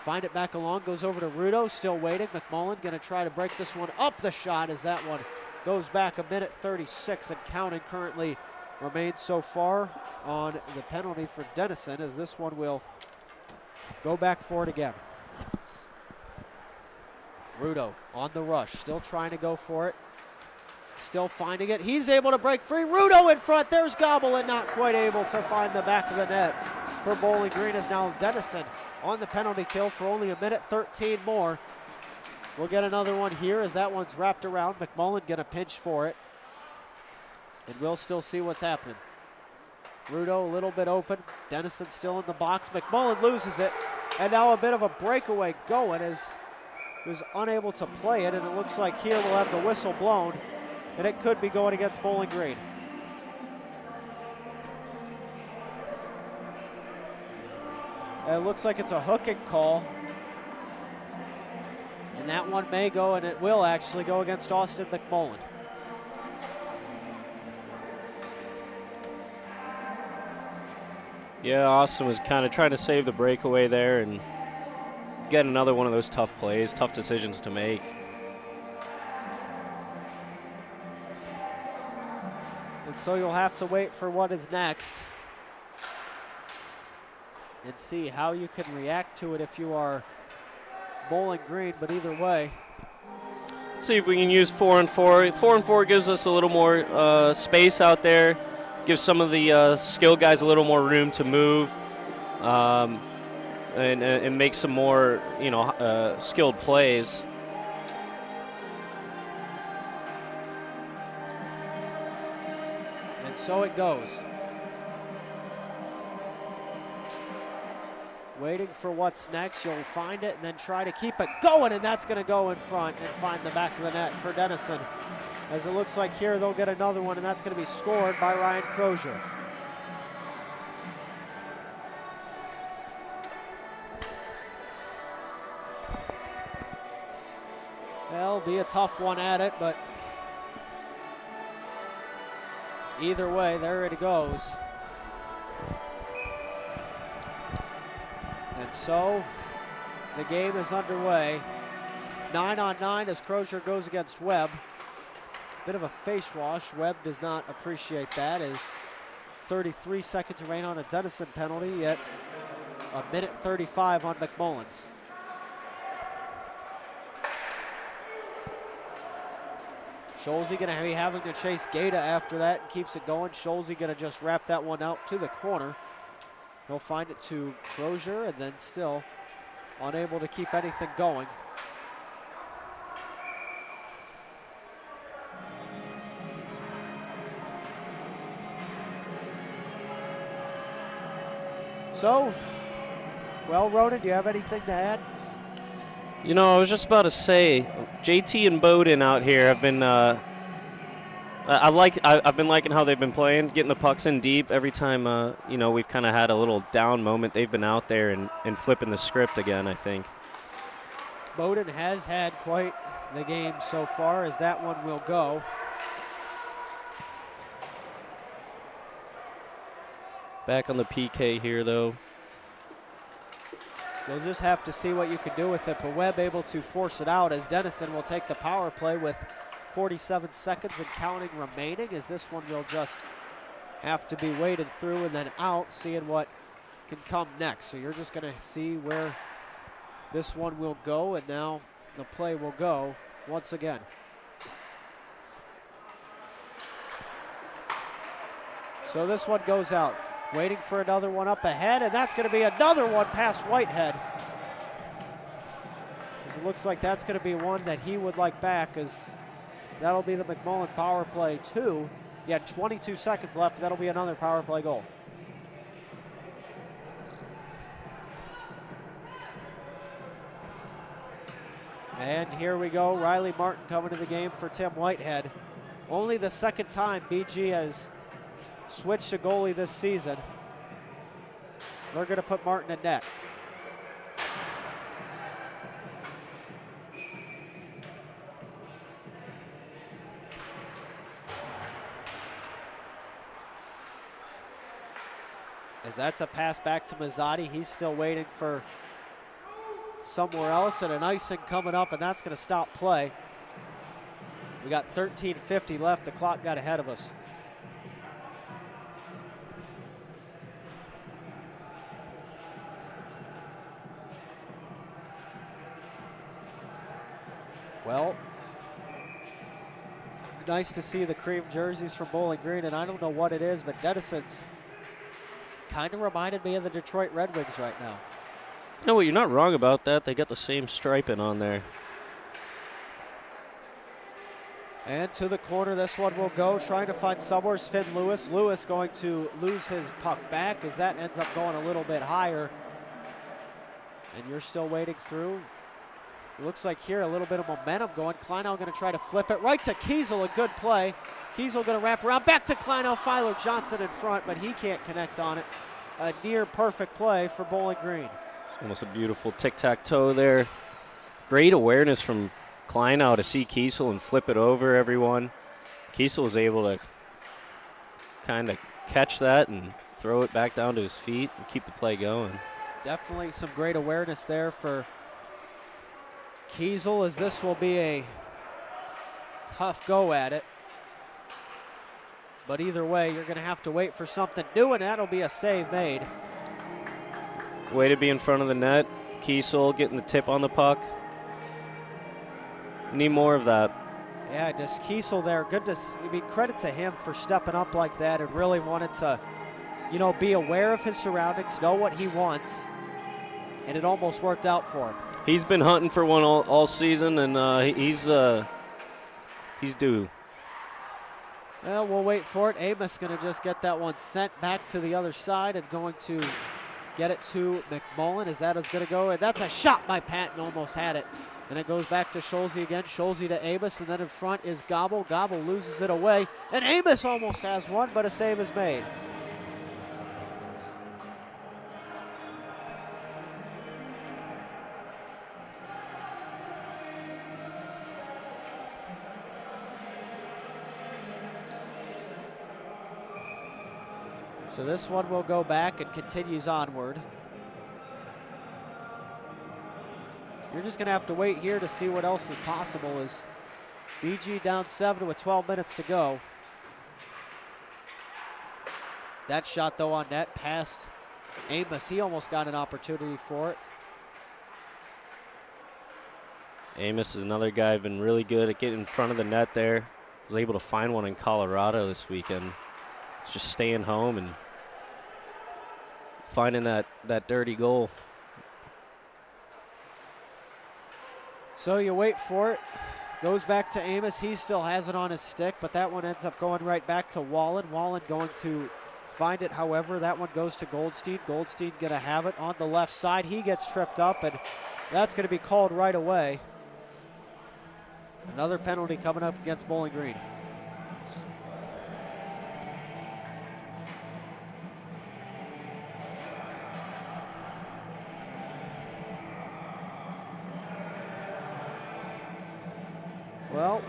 find it back along. Goes over to Rudo, still waiting. McMullen going to try to break this one up the shot as that one goes back. A minute 36 and counting currently remains so far on the penalty for Dennison, as this one will go back for it again. Rudo on the rush, still trying to go for it. Still finding it. He's able to break free. Rudo in front. There's Gobble, and not quite able to find the back of the net for Bowling Green, is now Dennison on the penalty kill for only a minute 13 more. We'll get another one here as that one's wrapped around. McMullen going to pinch for it. And we'll still see what's happening. Rudo a little bit open. Dennison still in the box. McMullen loses it. And now a bit of a breakaway going as he was unable to play it. And it looks like here we'll have the whistle blown. And it could be going against Bowling Green. It looks like it's a hooking call. And that one may go, and it will actually go against Austin McMullen. Yeah, Austin was kind of trying to save the breakaway there and get another one of those tough plays, tough decisions to make. And so you'll have to wait for what is next and see how you can react to it if you are Bowling Green, but either way. Let's see if we can use 4-on-4. 4-on-4 gives us a little more space out there, gives some of the skilled guys a little more room to move and make some more, skilled plays. And so it goes. Waiting for what's next. You'll find it and then try to keep it going, and that's going to go in front and find the back of the net for Dennison. As it looks like here, they'll get another one, and that's going to be scored by Ryan Crozier. Well, be a tough one at it, but either way, there it goes. And so the game is underway. 9-on-9 as Crozier goes against Webb. Bit of a face wash. Webb does not appreciate that, as 33 seconds remain on a Dennison penalty, yet a minute 35 on McMullins. Scholze gonna be having to chase Gata after that and keeps it going. Scholze gonna just wrap that one out to the corner. He'll find it to Crozier and then still unable to keep anything going. So, well, Ronan, do you have anything to add? You know, I was just about to say, JT and Bowden out here have been. I've been liking how they've been playing, getting the pucks in deep every time. You know, we've kind of had a little down moment. They've been out there and flipping the script again, I think. Bowden has had quite the game so far, as that one will go. Back on the PK here, though. You'll just have to see what you can do with it, but Webb able to force it out as Dennison will take the power play with 47 seconds and counting remaining, as this one will just have to be waded through and then out, seeing what can come next. So you're just going to see where this one will go, and now the play will go once again. So this one goes out. Waiting for another one up ahead, and that's going to be another one past Whitehead. As it looks like that's going to be one that he would like back, as that'll be the McMullen power play 2. Yeah, 22 seconds left. That'll be another power play goal. And here we go. Riley Martin coming to the game for Tim Whitehead. Only the second time BG has switched to goalie this season. They're going to put Martin in net. As that's a pass back to Mazzotti. He's still waiting for somewhere else, and an icing coming up, and that's going to stop play. We got 13:50 left. The clock got ahead of us. Well, nice to see the cream jerseys from Bowling Green, and I don't know what it is, but Dennison's kind of reminded me of the Detroit Red Wings right now. No, you're not wrong about that. They got the same striping on there. And to the corner, this one will go, trying to find somewhere's Finn Lewis. Lewis going to lose his puck back, as that ends up going a little bit higher. And you're still waiting through. It looks like here a little bit of momentum going. Kleinau going to try to flip it right to Kiesel, a good play. Kiesel going to wrap around, back to Kleinau, Philo Johnson in front, but he can't connect on it. A near perfect play for Bowling Green. Almost a beautiful tic-tac-toe there. Great awareness from Kleinau to see Kiesel and flip it over everyone. Kiesel was able to kind of catch that and throw it back down to his feet and keep the play going. Definitely some great awareness there for Kiesel, as this will be a tough go at it. But either way, you're going to have to wait for something new, and that'll be a save made. Way to be in front of the net. Kiesel getting the tip on the puck. Need more of that. Yeah, just Kiesel there. Good to credit to him for stepping up like that and really wanted to, you know, be aware of his surroundings, know what he wants, and it almost worked out for him. He's been hunting for one all season, and he's due. Well, we'll wait for it. Amos going to just get that one sent back to the other side and going to get it to McMullen as that is going to go. And that's a shot by Patton, almost had it. And it goes back to Schulze again. Schulze to Amos, and then in front is Gobble. Gobble loses it away. And Amos almost has one, but a save is made. So this one will go back and continues onward. You're just going to have to wait here to see what else is possible as BG down 7 with 12 minutes to go. That shot, though, on net past Amos. He almost got an opportunity for it. Amos is another guy who's been really good at getting in front of the net there. Was able to find one in Colorado this weekend. Just staying home and finding that dirty goal. So you wait for it. Goes back to Amos. He still has it on his stick, but that one ends up going right back to Wallen. Wallen going to find it, however. That one goes to Goldstein. Goldstein going to have it on the left side. He gets tripped up, and that's going to be called right away. Another penalty coming up against Bowling Green. Well,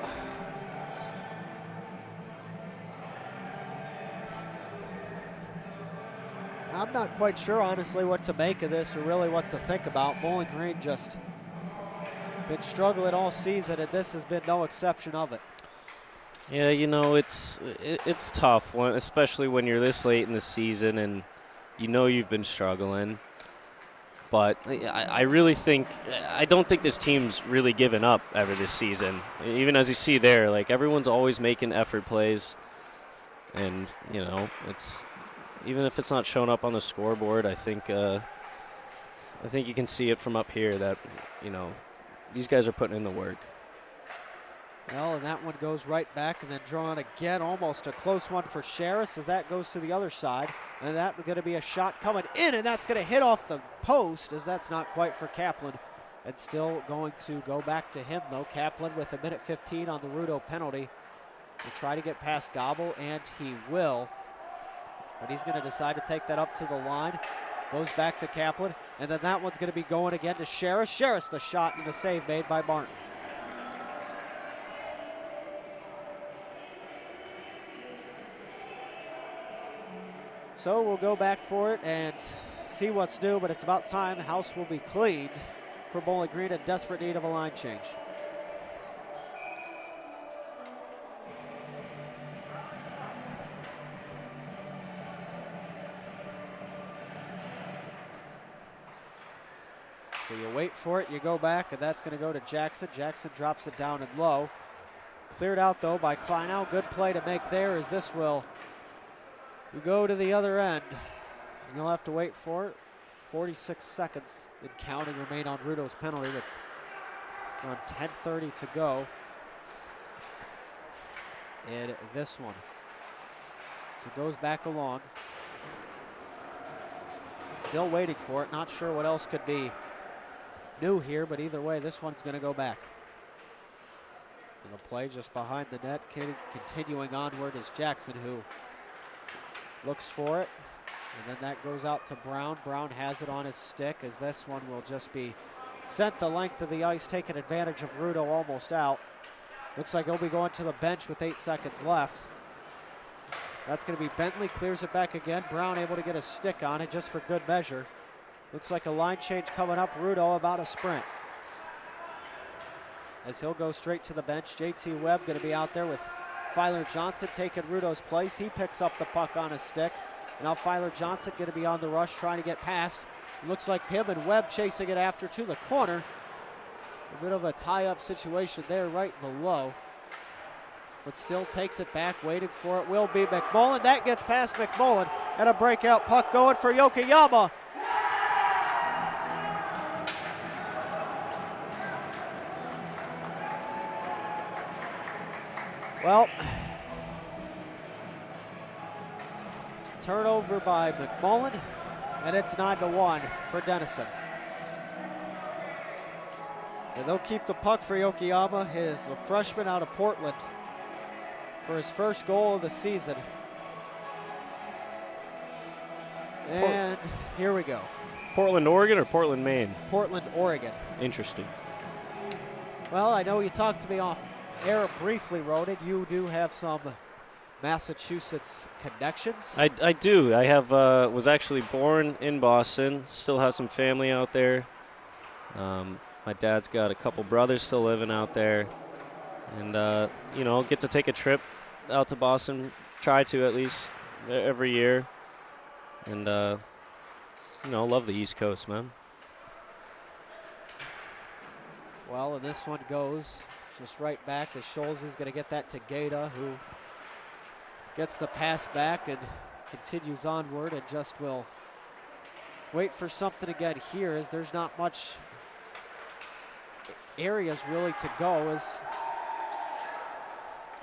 I'm not quite sure, honestly, what to make of this or really what to think about. Bowling Green just been struggling all season, and this has been no exception of it. Yeah, you know, it's tough, especially when you're this late in the season and you know you've been struggling. But I really think – I don't think this team's really given up ever this season. Even as you see there, like, everyone's always making effort plays. And, you know, it's – even if it's not showing up on the scoreboard, I think you can see it from up here that, you know, these guys are putting in the work. Well, and that one goes right back and then drawn again. Almost a close one for Sherris as that goes to the other side. And that's going to be a shot coming in, and that's going to hit off the post as that's not quite for Kaplan. And still going to go back to him, though. Kaplan with 1:15 on the Rudo penalty. Will try to get past Gobble, and he will. But he's going to decide to take that up to the line. Goes back to Kaplan, and then that one's going to be going again to Sherris. Sherris, the shot and the save made by Martin. So we'll go back for it and see what's new, but it's about time. The house will be cleaned for Bowling Green in desperate need of a line change. So you wait for it, you go back, and that's going to go to Jackson. Jackson drops it down and low. Cleared out, though, by Kleinau. Good play to make there as this will go to the other end. And you'll have to wait for it. 46 seconds and counting remain on Rudo's penalty. That's around 10:30 to go in this one. So it goes back along. Still waiting for it. Not sure what else could be new here, but either way, this one's going to go back. And the play just behind the net, continuing onward is Jackson, who looks for it. And then that goes out to Brown. Brown has it on his stick as this one will just be sent the length of the ice, taking advantage of Rudo almost out. Looks like he'll be going to the bench with 8 seconds left. That's going to be Bentley, clears it back again. Brown able to get a stick on it just for good measure. Looks like a line change coming up. Rudo about a sprint. As he'll go straight to the bench. JT Webb going to be out there with Filer Johnson taking Rudo's place. He picks up the puck on his stick. And now Filer Johnson going to be on the rush trying to get past. Looks like him and Webb chasing it after to the corner. A bit of a tie-up situation there right below. But still takes it back, waiting for it will be McMullen. That gets past McMullen. And a breakout puck going for Yokoyama. Well, Turnover by McMullen, and it's 9-1 for Dennison. And they'll keep the puck for Yokoyama, a freshman out of Portland, for his first goal of the season. And here we go. Portland, Oregon or Portland, Maine? Portland, Oregon. Interesting. Well, I know you talked to me off air briefly, Ronan. You do have some Massachusetts connections. I do. I have was actually born in Boston. Still have some family out there. My dad's got a couple brothers still living out there, and you know, get to take a trip out to Boston. Try to at least every year, and you know, love the East Coast, man. Well, and this one goes just right back as Scholes is going to get that to Gata, who gets the pass back and continues onward and just will wait for something again here, as there's not much areas really to go, as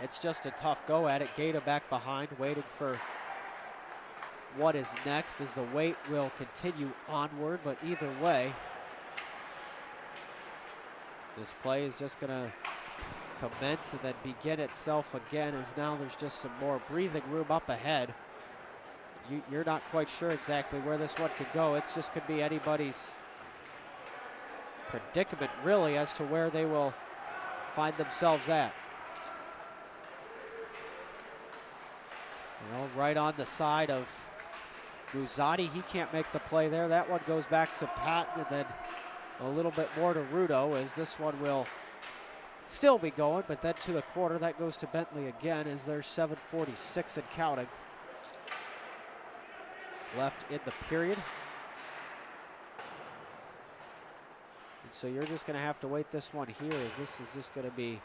it's just a tough go at it. Gata back behind, waiting for what is next, as the wait will continue onward, but either way, this play is just going to commence and then begin itself again, as now there's just some more breathing room up ahead. You're not quite sure exactly where this one could go. It's just could be anybody's predicament, really, as to where they will find themselves at. You know, right on the side of Guzati, he can't make the play there. That one goes back to Patton, and then a little bit more to Rudo, as this one will still be going, but then to the quarter. That goes to Bentley again, as there's 7:46 and counting left in the period. And so you're just going to have to wait this one here, as this is just going to be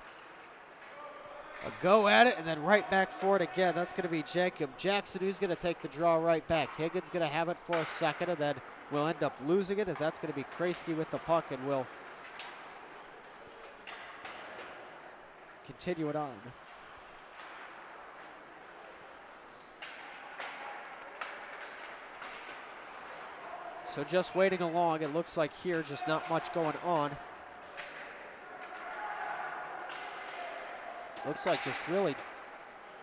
a go at it, and then right back for it again. That's going to be Jacob Jackson, who's going to take the draw right back. Higgins going to have it for a second, and then we'll end up losing it, as that's going to be Kraske with the puck, and will continue it on. So just waiting along. It looks like here just not much going on. Looks like just really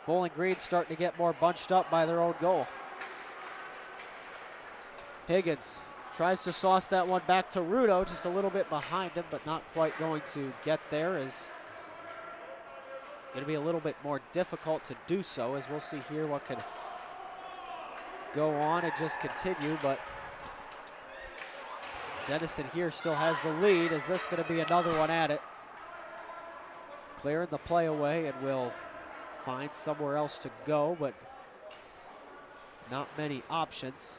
Bowling Green starting to get more bunched up by their own goal. Higgins tries to sauce that one back to Rudo, just a little bit behind him, but not quite going to get there. Is going to be a little bit more difficult to do so, as we'll see here what can go on and just continue. But Dennison here still has the lead, as this going to be another one at it. Clearing the play away, and will find somewhere else to go, but not many options.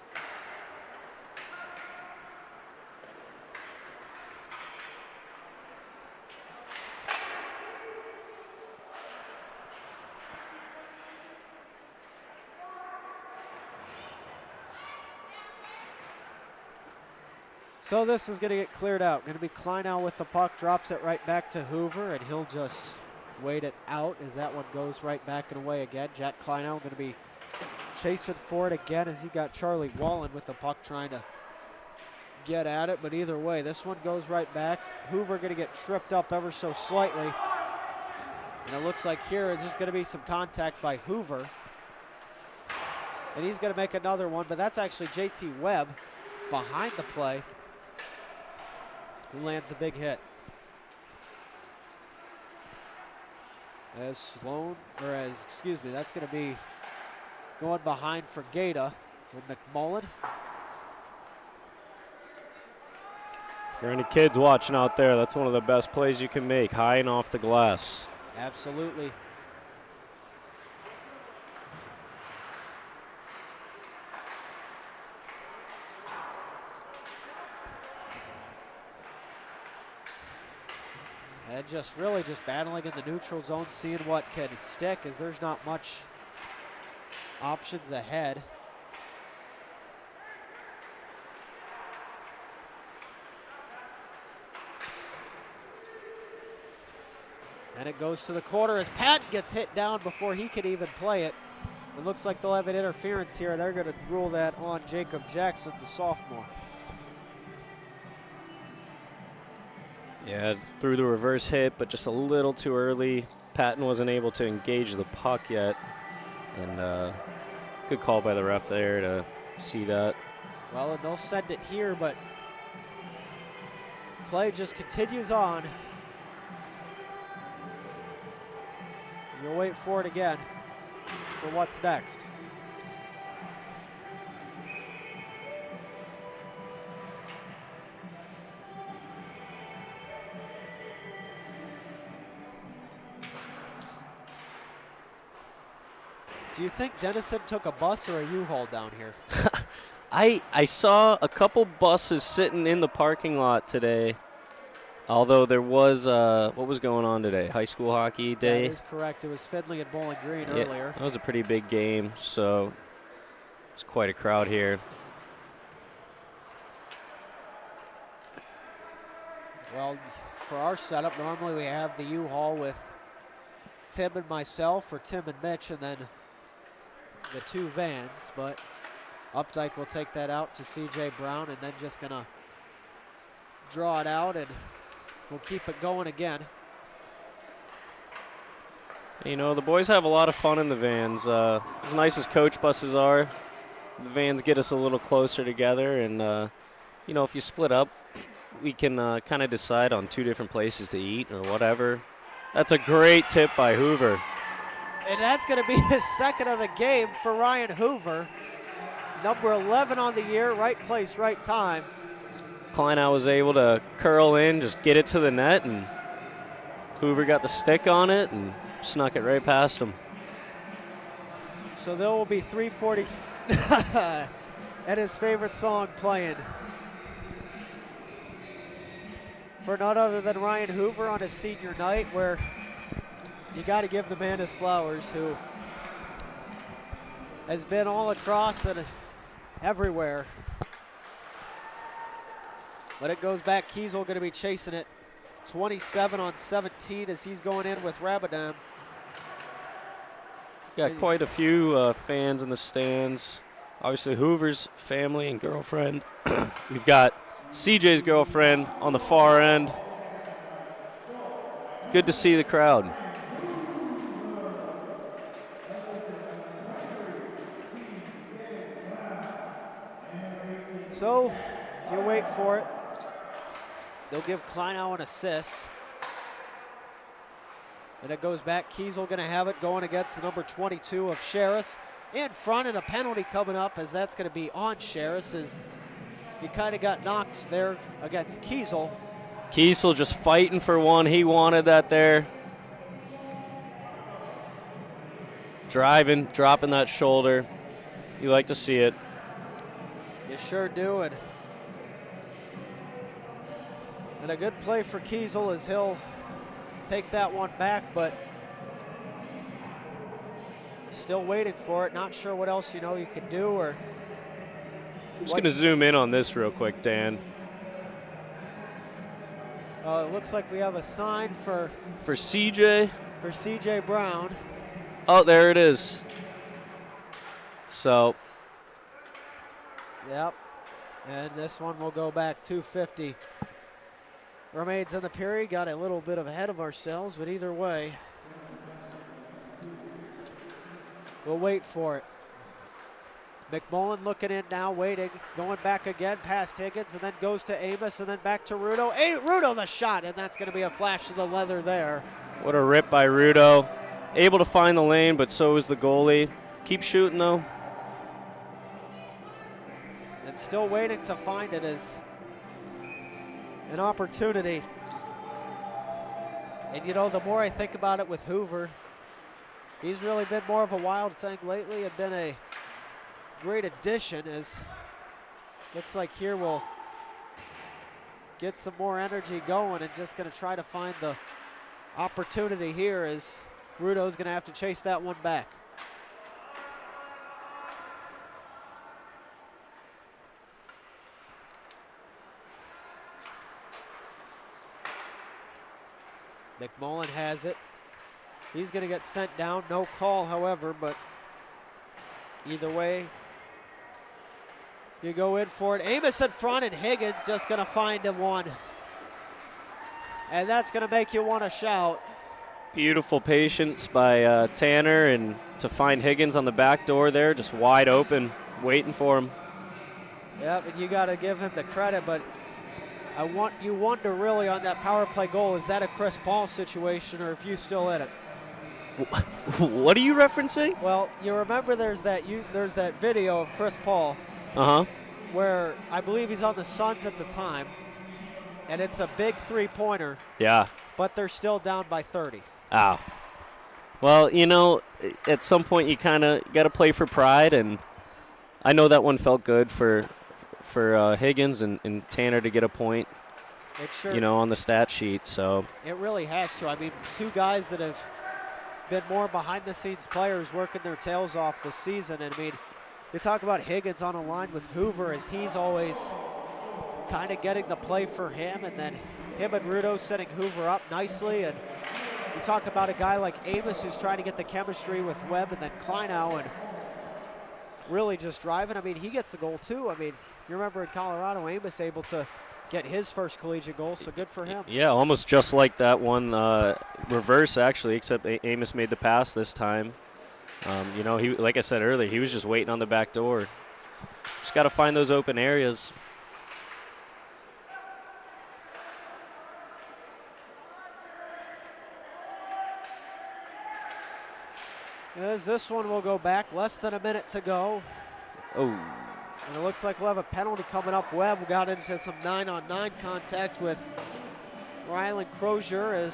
So this is going to get cleared out. Going to be Kleinow with the puck, drops it right back to Hoover, and he'll just wait it out, as that one goes right back and away again. Jack Kleinow going to be chasing for it again, as he got Charlie Wallen with the puck trying to get at it, but either way, this one goes right back. Hoover going to get tripped up ever so slightly, and it looks like here there's going to be some contact by Hoover, and he's going to make another one, but that's actually JT Webb behind the play, who lands a big hit. That's going to be going behind for Gata with McMullen. For any kids watching out there, that's one of the best plays you can make, high and off the glass. Absolutely. And just really just battling in the neutral zone, seeing what can stick, as there's not much options ahead. And it goes to the corner as Pat gets hit down before he can even play it. It looks like they'll have an interference here. They're going to rule that on Jacob Jackson, the sophomore. Yeah, threw the reverse hit, but just a little too early. Patton wasn't able to engage the puck yet. And good call by the ref there to see that. Well, and they'll send it here, but play just continues on. You'll wait for it again for what's next. Do you think Dennison took a bus or a U-Haul down here? I saw a couple buses sitting in the parking lot today. Although there was, what was going on today? High school hockey day? That is correct. It was Findlay and Bowling Green earlier. That was a pretty big game, so it's quite a crowd here. Well, for our setup, normally we have the U-Haul with Tim and myself, or Tim and Mitch, and then the two vans, but Updike will take that out to CJ Brown and then just gonna draw it out, and we'll keep it going again. You know, the boys have a lot of fun in the vans. As nice as coach buses are, the vans get us a little closer together, and you know, if you split up, we can kind of decide on 2 different places to eat or whatever. That's a great tip by Hoover. And that's going to be his second of the game for Ryan Hoover. Number 11 on the year, right place, right time. Kleinow was able to curl in, just get it to the net, and Hoover got the stick on it and snuck it right past him. So there will be 3:40 and his favorite song playing for none other than Ryan Hoover on his senior night, where you got to give the man his flowers, who has been all across and everywhere. But it goes back. Kiesel going to be chasing it. 27 on 17 as he's going in with Rabadam. Got quite a few fans in the stands. Obviously Hoover's family and girlfriend. We've got CJ's girlfriend on the far end. Good to see the crowd. So you wait for it. They'll give Kleinow an assist. And it goes back. Kiesel going to have it going against the number 22 of Sherris. In front, and a penalty coming up, as that's going to be on Sherris, as he kind of got knocked there against Kiesel. Kiesel just fighting for one. He wanted that there. Driving, dropping that shoulder. You like to see it. You sure do. And a good play for Kiesel as he'll take that one back, but still waiting for it. Not sure what else you can do. Or I'm just going to zoom in on this real quick, Dan. It looks like we have a sign for CJ. For CJ Brown. Oh, there it is. So. Yep. And this one will go back 2:50. Remains in the period. Got a little bit ahead of ourselves, but either way, we'll wait for it. McMullen looking in now, waiting, going back again past Higgins, and then goes to Amos, and then back to Rudo. Rudo the shot, and that's going to be a flash to the leather there. What a rip by Rudo. Able to find the lane, but so is the goalie. Keep shooting, though. And still waiting to find it as an opportunity. And the more I think about it with Hoover, he's really been more of a wild thing lately and been a great addition, as looks like here we'll get some more energy going, and just going to try to find the opportunity here, as Rudo's going to have to chase that one back. McMullen has it. He's going to get sent down. No call, however, but Either way, you go in for it. Amos in front, and Higgins just going to find him one. And that's going to make you want to shout. Beautiful patience by Tanner, and to find Higgins on the back door there, just wide open, waiting for him. Yep, and you got to give him the credit, but you wonder really on that power play goal, is that a Chris Paul situation or if you still in it? What are you referencing? Well, you remember there's that video of Chris Paul where I believe he's on the Suns at the time, and it's a big three-pointer. Yeah. But they're still down by 30. Ow. Well, you know, at some point you kind of got to play for pride, and I know that one felt good for Higgins and Tanner to get a point, on the stat sheet. So it really has to. I mean, two guys that have been more behind-the-scenes players working their tails off this season. And, I mean, you talk about Higgins on a line with Hoover as he's always kind of getting the play for him, and then him and Rudo setting Hoover up nicely. And you talk about a guy like Amos who's trying to get the chemistry with Webb and then Kleinow and really just driving. I mean, he gets the goal too. I mean, you remember in Colorado, Amos able to get his first collegiate goal, so good for him. Yeah, almost just like that one, reverse actually, except Amos made the pass this time. He, like I said earlier, he was just waiting on the back door. Just got to find those open areas. As this one will go back, less than a minute to go. Oh. And it looks like we'll have a penalty coming up. Webb got into some 9-on-9 contact with Rylan Crozier.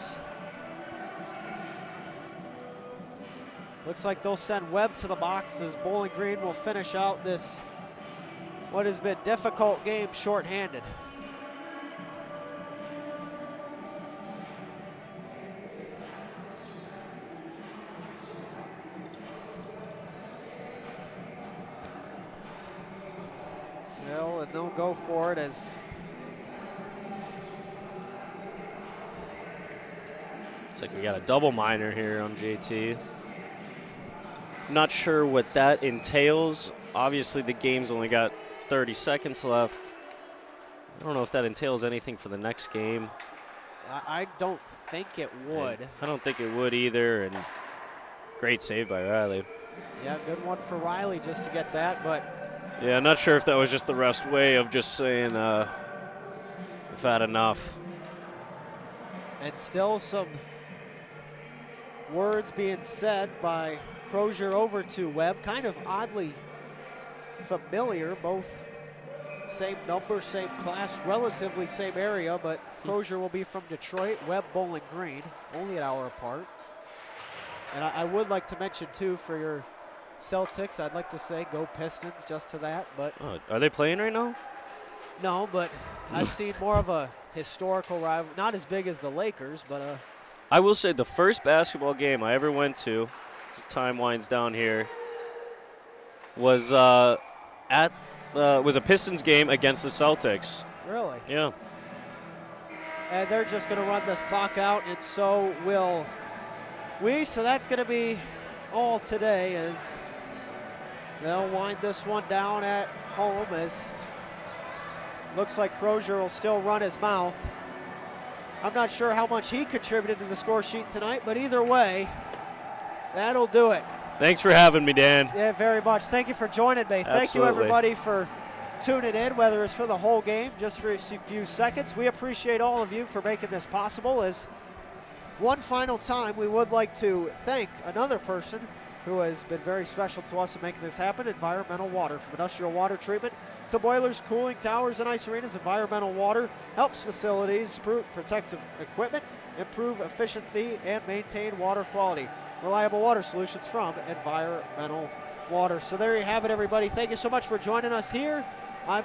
Looks like they'll send Webb to the box as Bowling Green will finish out this, what has been difficult game, shorthanded. And they'll go for it as it's like we got a double minor here on JT. Not sure what that entails. Obviously the game's only got 30 seconds left. I don't know if that entails anything for the next game. I don't think it would. I don't think it would either, and great save by Riley. Yeah, good one for Riley just to get that, but yeah, I'm not sure if that was just the ref's way of just saying, we've had enough. And still some words being said by Crozier over to Webb, kind of oddly familiar, both same number, same class, relatively same area, but Crozier will be from Detroit, Webb Bowling Green, only an hour apart. And I would like to mention, too, for your Celtics, I'd like to say go Pistons just to that, but are they playing right now? No, but I've seen more of a historical rival, not as big as the Lakers, but I will say the first basketball game I ever went to, as time winds down here, was was a Pistons game against the Celtics. Really? Yeah. And they're just going to run this clock out, and so will we. So that's going to be all today as they'll wind this one down at home as looks like Crozier will still run his mouth. I'm not sure how much he contributed to the score sheet tonight, but either way, that'll do it. Thanks for having me, Dan. Yeah, very much. Thank you for joining me. Absolutely. Thank you, everybody, for tuning in, whether it's for the whole game, just for a few seconds. We appreciate all of you for making this possible. As one final time, we would like to thank another person who has been very special to us in making this happen, Environmental Water. From industrial water treatment to boilers, cooling towers, and ice arenas, Environmental Water helps facilities protective equipment, improve efficiency, and maintain water quality. Reliable water solutions from Environmental Water. So there you have it, everybody. Thank you so much for joining us here. I'm